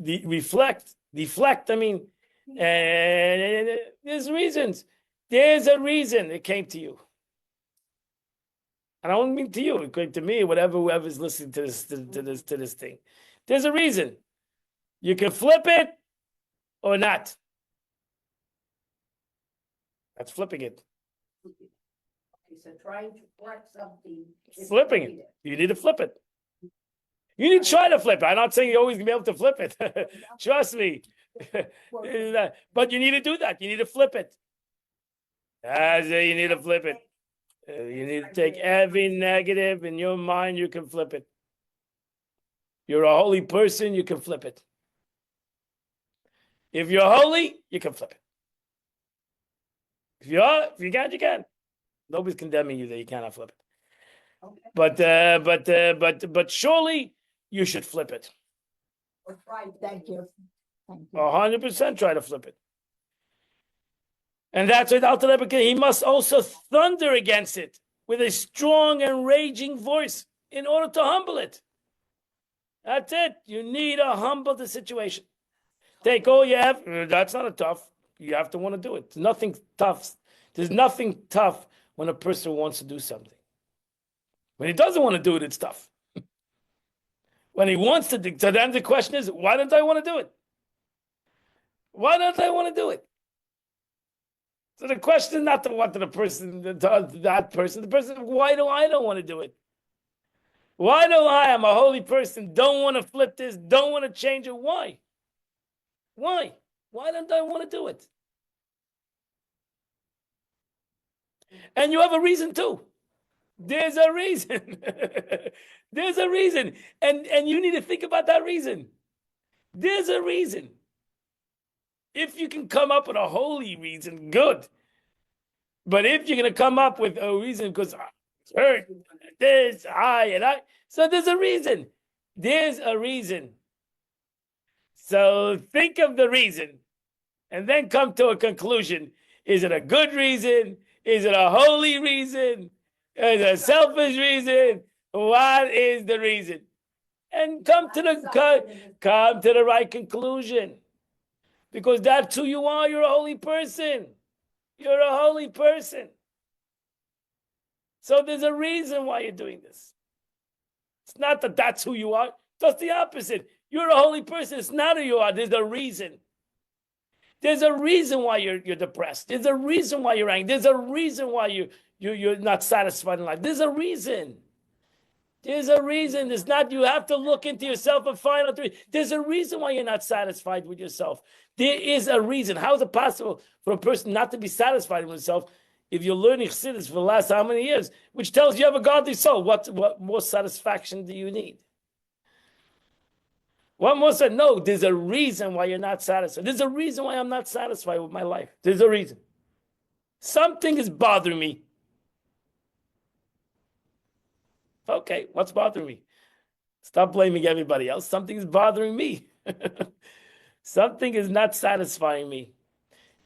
Speaker 2: deflect. I mean, and there's reasons. There's a reason it came to you. And I don't mean to you. It came to me. Whoever's listening to this thing. There's a reason. You can flip it or not. That's flipping it.
Speaker 1: Okay, So trying to correct something. is
Speaker 2: Flipping it.
Speaker 1: negative.
Speaker 2: You need to flip it. You need to try to flip it. I'm not saying you're always gonna be able to flip it. Trust me. But you need to do that. You need to flip it. You need to flip it. You need to take every negative in your mind, you can flip it. You're a holy person, you can flip it. If you're holy, you can flip it. If you can't, you can. Nobody's condemning you that you cannot flip it.
Speaker 1: Okay.
Speaker 2: But surely you should flip it.
Speaker 1: Or try to.
Speaker 4: Thank you. Thank you.
Speaker 2: 100% try to flip it. And that's what Alter Rebbe, he must also thunder against it with a strong and raging voice in order to humble it. That's it. You need to humble the situation. Take all you have. That's not a tough. You have to want to do it. There's nothing tough. There's nothing tough when a person wants to do something. When he doesn't want to do it, it's tough. When he wants to do, so then the question is, why don't I want to do it? Why don't I want to do it? So the question is not to what to the person, that person. The person, why do I don't want to do it? Why do I, I'm a holy person, don't want to flip this, don't want to change it? Why? Why? Why don't I want to do it? And you have a reason too. There's a reason. There's a reason. And you need to think about that reason. There's a reason. If you can come up with a holy reason, good. But if you're going to come up with a reason because I hurt, this, I, so there's a reason. There's a reason. So think of the reason and then come to a conclusion. Is it a good reason? Is it a holy reason? Is it a selfish reason? What is the reason? And come to the right conclusion. Because that's who you are. You're a holy person. You're a holy person. So there's a reason why you're doing this. It's not that that's who you are. That's the opposite. You're a holy person. It's not who you are. There's a reason. There's a reason why you're depressed. There's a reason why you're angry. There's a reason why you're not satisfied in life. There's a reason. There's a reason. It's not you have to look into yourself and find out. There's a reason why you're not satisfied with yourself. There is a reason. How is it possible for a person not to be satisfied with himself if you're learning Chassidus for the last how many years, which tells you have a godly soul? What more satisfaction do you need? One more said, no, there's a reason why you're not satisfied. There's a reason why I'm not satisfied with my life. There's a reason. Something is bothering me. Okay, what's bothering me? Stop blaming everybody else. Something is bothering me. Something is not satisfying me.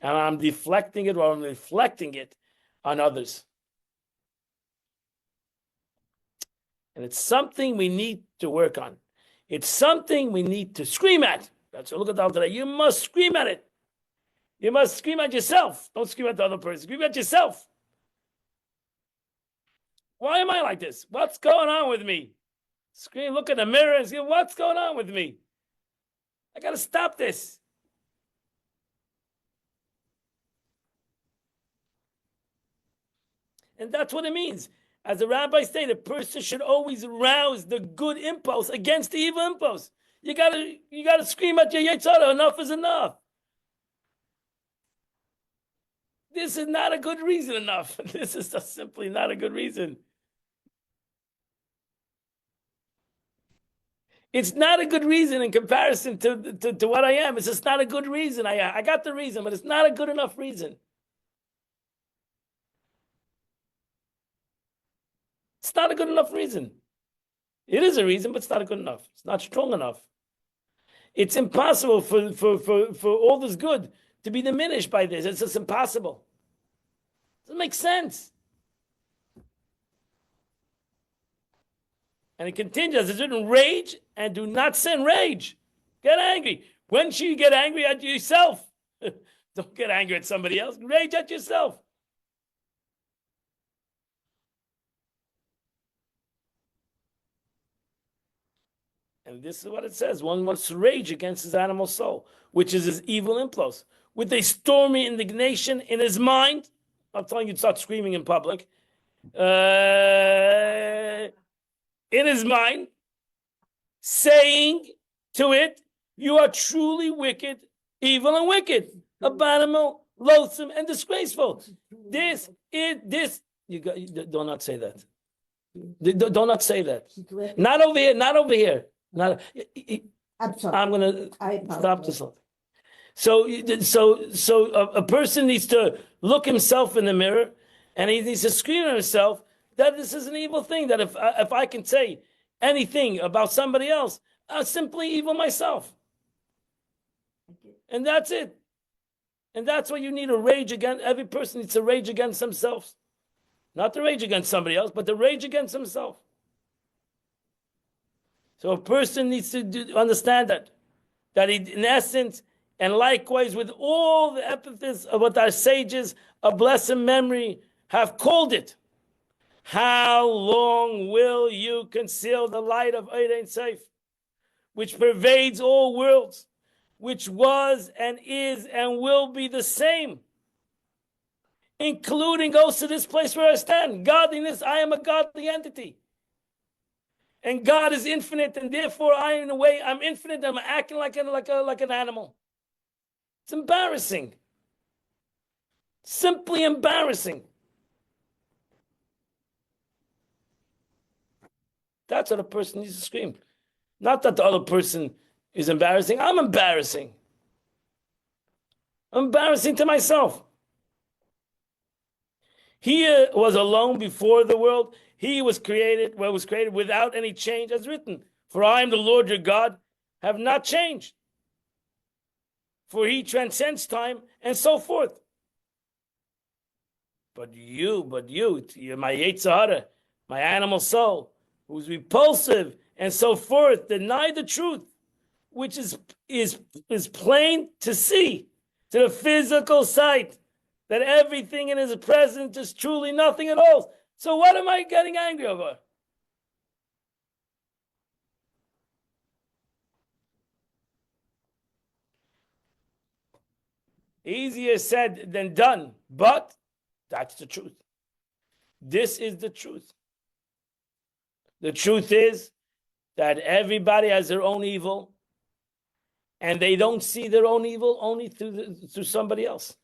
Speaker 2: And I'm deflecting it or I'm reflecting it on others. And it's something we need to work on. It's something we need to scream at. That's what look at that today. You must scream at it. You must scream at yourself. Don't scream at the other person. Scream at yourself. Why am I like this? What's going on with me? Scream, look in the mirror and say, what's going on with me? I got to stop this. And that's what it means. As the rabbi stated, a person should always rouse the good impulse against the evil impulse. You gotta scream at your Yetzirah, enough is enough. This is not a good reason enough. This is just simply not a good reason. It's not a good reason in comparison to what I am. It's just not a good reason. I got the reason, but it's not a good enough reason. It's not a good enough reason. It is a reason, but it's not good enough. It's not strong enough. It's impossible for all this good to be diminished by this. It's just impossible. It doesn't make sense. And it continues, it's written, rage and do not sin. Rage. Get angry. When should you get angry at yourself? Don't get angry at somebody else. Rage at yourself. And this is what it says. One must rage against his animal soul, which is his evil impulse, with a stormy indignation in his mind. I'm telling you, start screaming in public. in his mind, saying to it, "You are truly wicked, evil and wicked, abominable, loathsome, and disgraceful." This. You do not say that. Do not say that. Not over here. Not over here. Not.
Speaker 4: I'm sorry.
Speaker 2: I'm gonna
Speaker 4: I
Speaker 2: stop
Speaker 4: apologize.
Speaker 2: this. So a person needs to look himself in the mirror, and he needs to scream at himself that this is an evil thing. That if I can say anything about somebody else, I'm simply evil myself, and that's it. And that's why you need to rage against. Every person needs to rage against themselves, not to rage against somebody else, but to rage against himself. So a person needs to understand that he, in essence, and likewise with all the epithets of what our sages of blessed memory have called it. How long will you conceal the light of Eid Ein Sof, which pervades all worlds, which was and is and will be the same, including also this place where I stand. Godliness, I am a godly entity. And God is infinite, and therefore I, in a way, I'm infinite. I'm acting like an animal. It's embarrassing. Simply embarrassing. That's what a person needs to scream. Not that the other person is embarrassing. I'm embarrassing. I'm embarrassing to myself. He was alone before the world. He was created, was created without any change, as written. For I am the Lord your God, have not changed. For he transcends time, and so forth. But you're my Yetzer Hara, my animal soul, who's repulsive, and so forth, deny the truth, which is plain to see, to the physical sight, that everything in his presence is truly nothing at all. So what am I getting angry over? Easier said than done, but that's the truth. This is the truth. The truth is that everybody has their own evil, and they don't see their own evil only through somebody else.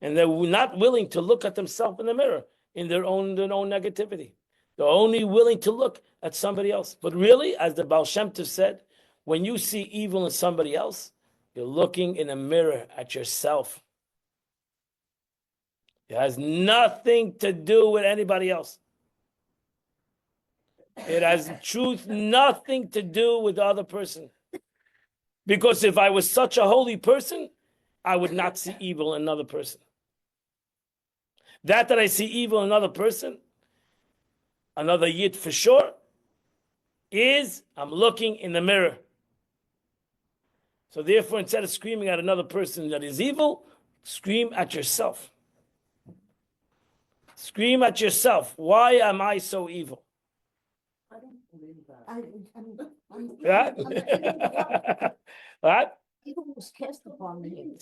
Speaker 2: And they're not willing to look at themselves in the mirror in their own negativity. They're only willing to look at somebody else. But really, as the Baal Shem Tov said, when you see evil in somebody else, you're looking in a mirror at yourself. It has nothing to do with anybody else. It has in truth nothing to do with the other person. Because if I was such a holy person, I would not see evil in another person. That I see evil in another person, another yid for sure, is I'm looking in the mirror. So therefore, instead of screaming at another person that is evil, scream at yourself. Scream at yourself. Why am I so evil?
Speaker 4: I don't believe that.
Speaker 2: Right? What?
Speaker 4: Evil was cast upon me.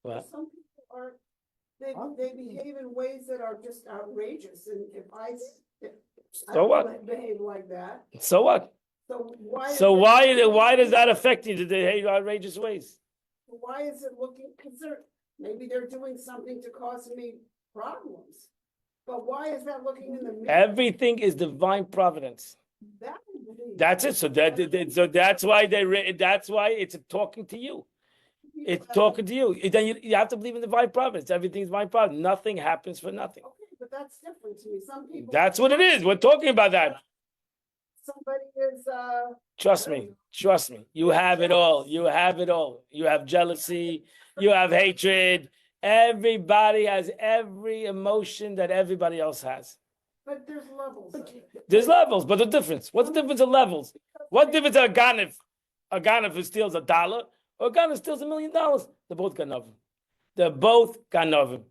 Speaker 2: What?
Speaker 5: Some people are, they behave in ways that are just outrageous, and if I
Speaker 2: So
Speaker 5: don't
Speaker 2: what?
Speaker 5: behave like that,
Speaker 2: So what?
Speaker 5: so why?
Speaker 2: So why does that affect you to behave outrageous ways?
Speaker 5: Why is it looking, because maybe they're doing something to cause me problems, but why is that looking in the mirror?
Speaker 2: Everything is divine providence.
Speaker 5: That I believe.
Speaker 2: That's it. So that's why that's why it's talking to you. It's talking to you. Then you have to believe in divine providence. Everything's divine providence. Nothing happens for nothing.
Speaker 5: Okay, but that's different to me. Some people.
Speaker 2: That's what it is. We're talking about that.
Speaker 5: Somebody is,
Speaker 2: Trust me. You have it all. You have it all. You have jealousy. You have hatred. Everybody has every emotion that everybody else has.
Speaker 5: but there's levels of it.
Speaker 2: There's levels, but the difference. What's the difference of levels? What difference a ganif? A ganif who steals $1 or a ganif who steals $1 million? They're both ganovim. They're both ganovim.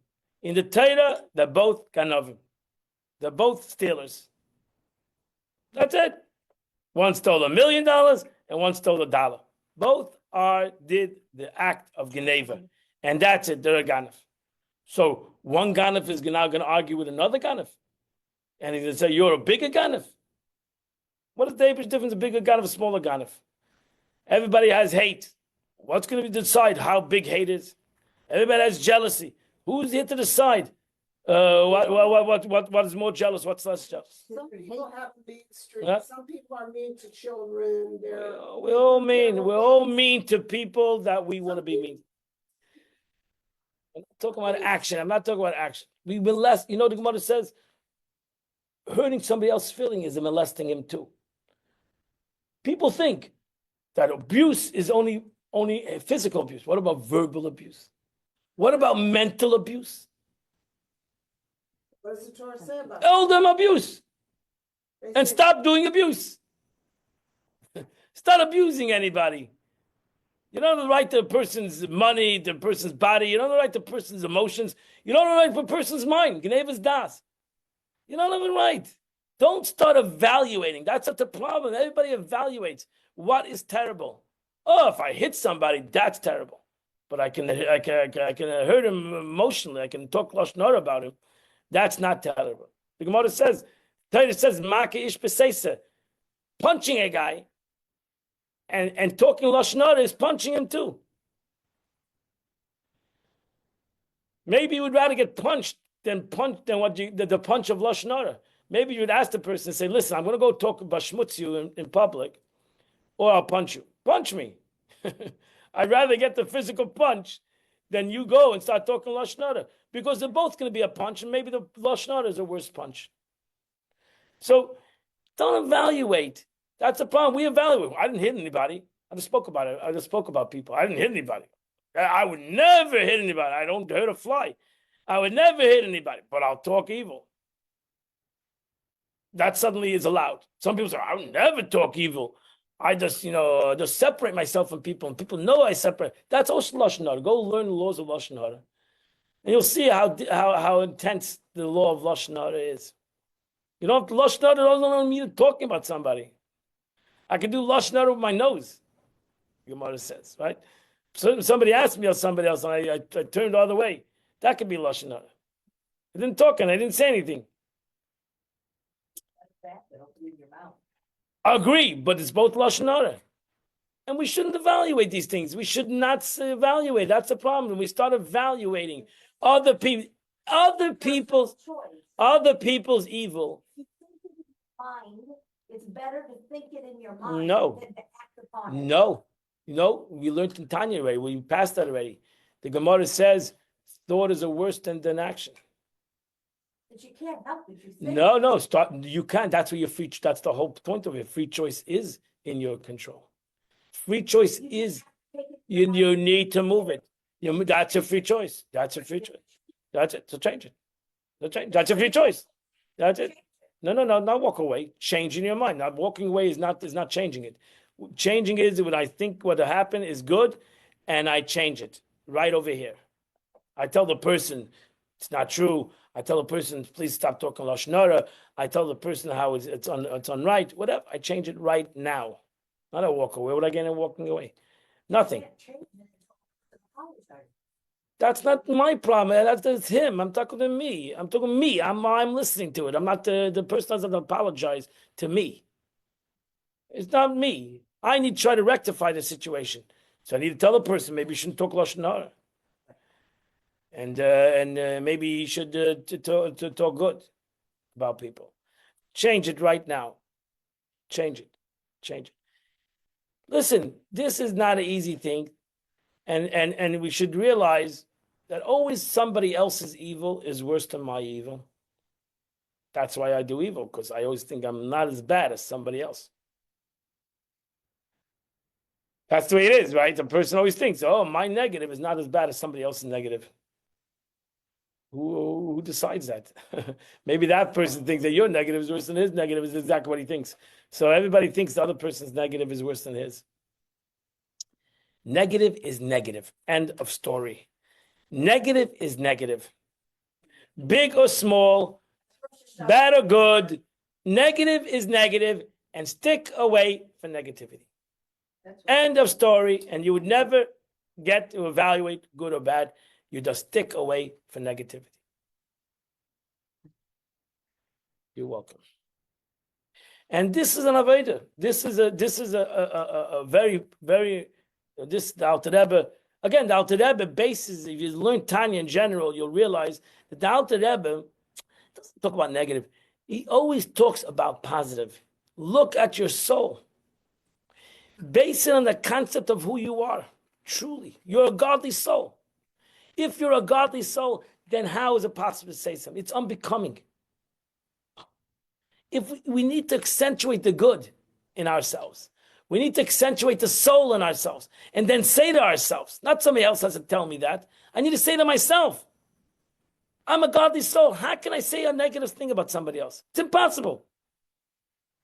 Speaker 2: In the Torah, they're both ganovim. They're both stealers. That's it. One stole $1 million and one stole $1. Both did the act of Geneva. And that's it, they're a Ganef. So one Ganef is now going to argue with another Ganef. And he's going to say, you're a bigger Ganef. What is the difference, a bigger Ganef, a smaller Ganef? Everybody has hate. What's going to decide how big hate is? Everybody has jealousy. Who's here to decide? What is more jealous? What's less jealous?
Speaker 5: Some people have mean streaks.
Speaker 2: Yeah.
Speaker 5: Some people are mean to children.
Speaker 2: We're all mean. We're all mean to people that we want to be mean. I'm not talking about action. I'm not talking about action. We molest. You know, the Gemara says, hurting somebody else's feeling is molesting him too. People think that abuse is only physical abuse. What about verbal abuse? What about mental abuse?
Speaker 5: What does the Torah say about it?
Speaker 2: Tell them abuse
Speaker 5: They
Speaker 2: and
Speaker 5: say,
Speaker 2: stop doing abuse. Start abusing anybody. You don't have the right to a person's money, to a person's body. You don't have the right to a person's emotions. You don't have the right to a person's mind. Geneva's das. You don't have the right. Don't start evaluating. That's not the problem. Everybody evaluates what is terrible. Oh, if I hit somebody, that's terrible. But I can hurt him emotionally. I can talk lashon hara about him. That's not terrible. The Gemara says, "Maka ish b'seisa," punching a guy and talking lashon hara is punching him too. Maybe you would rather get punched than the punch of lashon hara. Maybe you would ask the person and say, "Listen, I'm going to go talk about schmutz you in public, or I'll punch you. Punch me." I'd rather get the physical punch than you go and start talking lashon hara, because they're both going to be a punch, and maybe the lashon hara is a worse punch. So don't evaluate. That's the problem. We evaluate. I didn't hit anybody. I just spoke about it. I just spoke about people. I didn't hit anybody. I would never hit anybody. I don't hurt a fly. I would never hit anybody, but I'll talk evil. That suddenly is allowed. Some people say, I would never talk evil. I just, just separate myself from people, and people know I separate. That's also lashon hara. Go learn the laws of lashon hara, and you'll see how intense the law of lashon hara is. You don't have to lashon hara. Doesn't mean talking about somebody. I can do lashon hara with my nose. Gemara says, right? So somebody asked me or somebody else, and I turned the other way. That could be lashon hara. I didn't talk and I didn't say anything. I agree, but it's both lashon hara, and we shouldn't evaluate these things. We should not evaluate. That's the problem. When we start evaluating other people's evil.
Speaker 1: If you think it in your mind, it's better to think it in your mind
Speaker 2: No.
Speaker 1: than to act upon it.
Speaker 2: No, we learned in Tanya already. We passed that already. The Gemara says thought is worse than action.
Speaker 1: But you can't help it. You think.
Speaker 2: No, you can't. That's where your free. That's the whole point of it. Free choice is in your control. Free choice is you need to move it. That's a free choice. That's a free choice. That's it. So change it. That's a free choice. That's it. No, not walk away. Changing your mind. Not walking away is not changing it. Changing is when I think what happened is good, and I change it right over here. I tell the person it's not true. I tell the person, please stop talking lashon hara. I tell the person how it's unright. Whatever. I change it right now. Not a walk away. What I get in walking away? Nothing.
Speaker 1: You can't change it until apologize.
Speaker 2: That's not my problem. That's him. I'm talking to me. I'm talking to me. I'm listening to it. I'm not the person doesn't apologize to me. It's not me. I need to try to rectify the situation. So I need to tell the person maybe you shouldn't talk lashon hara. And maybe you should to talk good about people. Change it right now. Change it. Listen, this is not an easy thing, and we should realize that always somebody else's evil is worse than my evil. That's why I do evil, because I always think I'm not as bad as somebody else. That's the way it is, right? The person always thinks, oh, my negative is not as bad as somebody else's negative. Who decides that? Maybe that person thinks that your negative is worse than his negative is exactly what he thinks. So everybody thinks the other person's negative is worse than his. Negative is negative. End of story. Negative is negative. Big or small, bad or good, negative is negative, and stick away from negativity.
Speaker 1: That's what-
Speaker 2: End of story. And you would never get to evaluate good or bad. You just stick away from negativity. You're welcome. And this is an Aveda. This is a very, very, the Alter Rebbe, again, the Alter Rebbe bases, if you learn Tanya in general, you'll realize that the Alter Rebbe doesn't talk about negative. He always talks about positive. Look at your soul. Base it on the concept of who you are. Truly. You're a godly soul. If you're a godly soul, then how is it possible to say something? It's unbecoming. If we need to accentuate the good in ourselves, we need to accentuate the soul in ourselves, and then say to ourselves, not somebody else has to tell me that. I need to say to myself, I'm a godly soul. How can I say a negative thing about somebody else? It's impossible.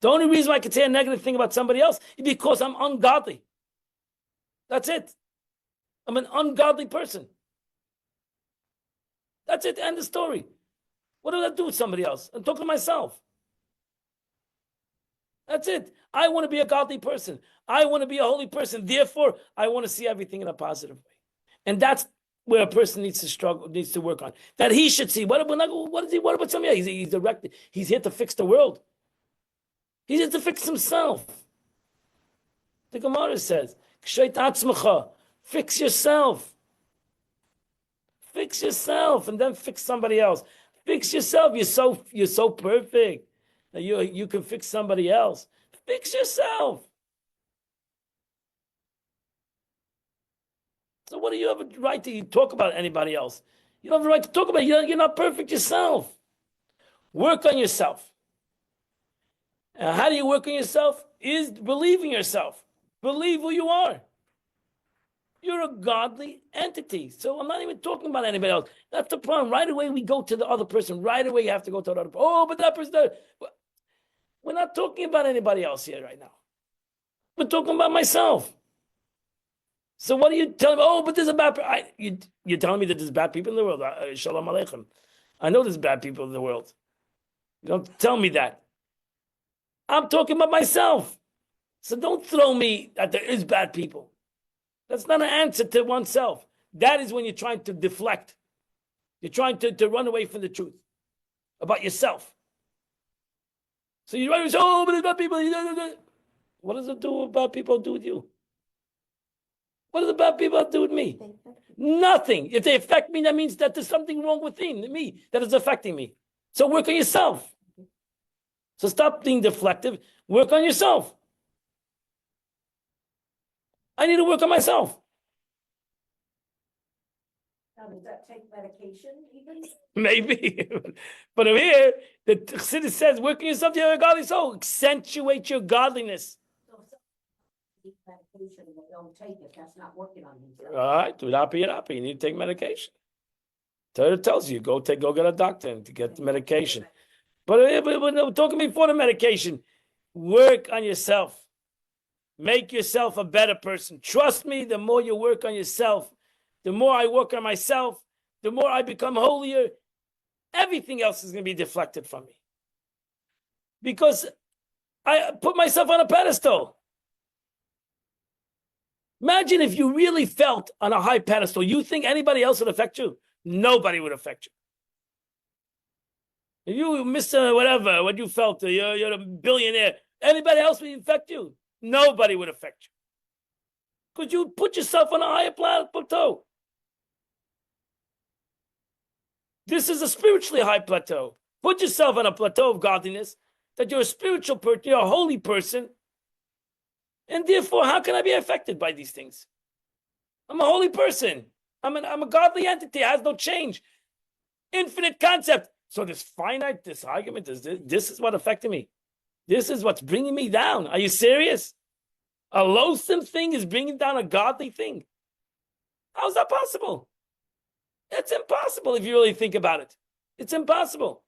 Speaker 2: The only reason I can say a negative thing about somebody else is because I'm ungodly. That's it. I'm an ungodly person. That's it. End of story. What do I do with somebody else? I'm talking to myself. That's it. I want to be a godly person. I want to be a holy person. Therefore, I want to see everything in a positive way. And that's where a person needs to struggle, needs to work on. That he should see. What about somebody else? He's directed. He's here to fix the world. He's here to fix himself. The Gemara says, fix yourself. Fix yourself and then fix somebody else. Fix yourself. You're so perfect that you can fix somebody else. Fix yourself. So what do you have a right to talk about anybody else? You don't have a right to talk about it. You're not perfect yourself. Work on yourself. And how do you work on yourself? Is believe in yourself. Believe who you are. You're a godly entity. So I'm not even talking about anybody else. That's the problem. Right away, we go to the other person. Right away, you have to go to the other person. Oh, but that person. We're not talking about anybody else here right now. We're talking about myself. So what are you telling me? Oh, but there's a bad person. You're telling me that there's bad people in the world. Shalom Aleichem. I know there's bad people in the world. You don't tell me that. I'm talking about myself. So don't throw me that there is bad people. That's not an answer to oneself. That is when you're trying to deflect. You're trying to run away from the truth about yourself. So you're right. Oh, but there's bad people. What does it do about people do with you? What do the bad people do with me? Nothing. If they affect me, that means that there's something wrong within me that is affecting me. So work on yourself. So stop being deflective. Work on yourself. I need to work on myself.
Speaker 1: Now, does that take medication even?
Speaker 2: Maybe. But over here, the Chassidus says, work on yourself to your godly soul. Accentuate your godliness.
Speaker 1: So if somebody needs medication and they don't take it, that's not working on themselves.
Speaker 2: All right, do it. You need to take medication. Torah tells you, go get a doctor to get the medication. But we're talking before the medication. Work on yourself. Make yourself a better person. Trust me, the more you work on yourself, the more I work on myself, the more I become holier, everything else is going to be deflected from me. Because I put myself on a pedestal. Imagine if you really felt on a high pedestal. You think anybody else would affect you? Nobody would affect you. If you, Mr. Whatever, what you felt, you're a billionaire, anybody else would affect you? Nobody would affect you. Because you put yourself on a higher plateau. This is a spiritually high plateau. Put yourself on a plateau of godliness, that you're a spiritual person, you're a holy person, and therefore, how can I be affected by these things? I'm a holy person. I'm a godly entity. It has no change. Infinite concept. So this finite, this argument, this is what affected me. This is what's bringing me down. Are you serious? A loathsome thing is bringing down a godly thing. How is that possible? It's impossible if you really think about it. It's impossible.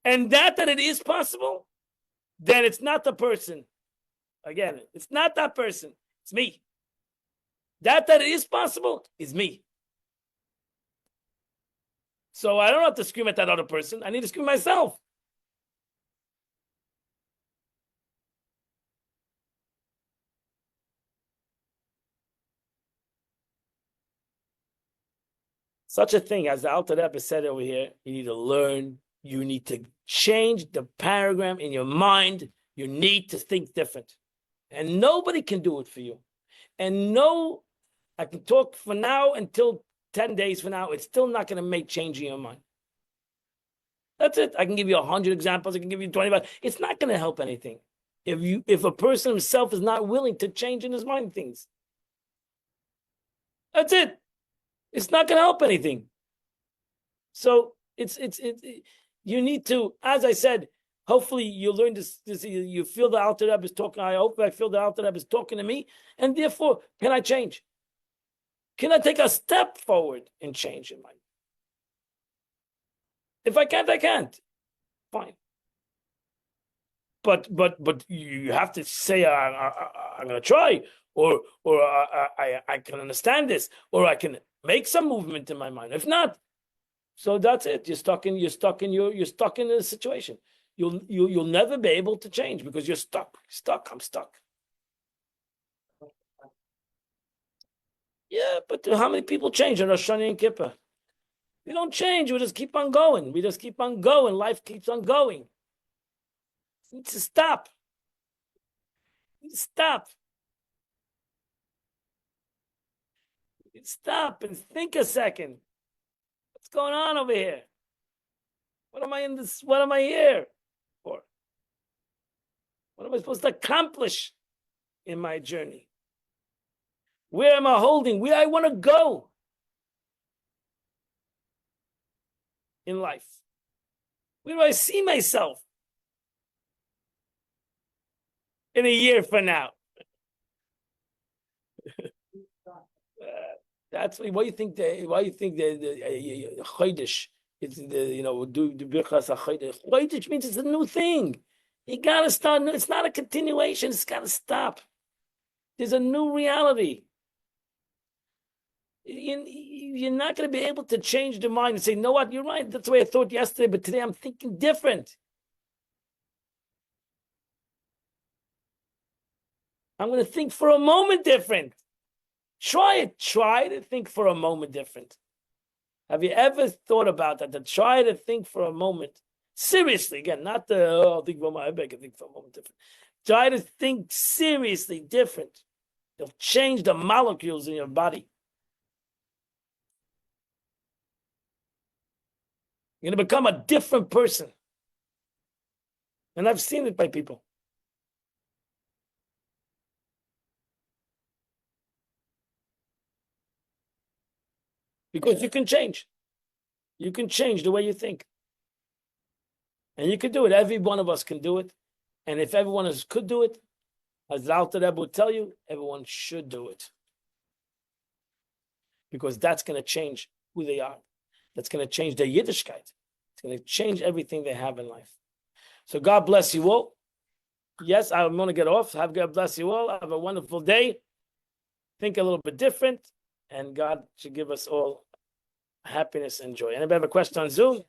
Speaker 2: And that it is possible, then it's not the person. Again, it's not that person. It's me. That it is possible is me. So I don't have to scream at that other person. I need to scream myself. such a thing as the Alter Rebbe said over here. You need to learn. You need to change the paradigm in your mind. You need to think different, and nobody can do it for you. And no, I can talk for now until 10 days from now. It's still not going to make change in your mind. That's it. I can give you 100 examples. I can give you 25. It's not going to help anything if a person himself is not willing to change in his mind things. That's it. It's not going to help anything. So you need to, as I said, hopefully you learn this. You feel the Alter Rebbe is talking. I hope I feel the Alter Rebbe is talking to me, and therefore, can I change? Can I take a step forward and change in my? If I can't, I can't. Fine. But you have to say I'm going to try, or I can understand this, or I can make some movement in my mind. If not, so that's it. You're stuck in a situation. You'll never be able to change because you're stuck. I'm stuck. Yeah, but how many people change on Rosh Hashanah and Kippur? We don't change. We just keep on going. Life keeps on going. You need to stop. Stop and think a second. What's going on over here? What am I here for? What am I supposed to accomplish in my journey? Where am I holding? Where I want to go in life? Where do I see myself in a year from now? That's why you think the chodesh is do birchas chodesh. Chodesh means it's a new thing. You gotta start. It's not a continuation. It's gotta stop. There's a new reality. You're not going to be able to change the mind and say, "No, what? You're right. That's the way I thought yesterday, but today I'm thinking different. I'm going to think for a moment different." Try it. Try to think for a moment different. Have you ever thought about that? To try to think for a moment. Seriously, again, not I'll think about my head, I can think for a moment different. Try to think seriously different. It'll change the molecules in your body. You're going to become a different person. And I've seen it by people. Because you can change. You can change the way you think. And you can do it. Every one of us can do it. And if everyone else could do it, as the Alter Rebbe would tell you, everyone should do it. Because that's going to change who they are. That's going to change their Yiddishkeit. It's going to change everything they have in life. So God bless you all. Yes, I'm going to get off. Have God bless you all. Have a wonderful day. Think a little bit different. And God should give us all happiness and joy. Anybody have a question on Zoom?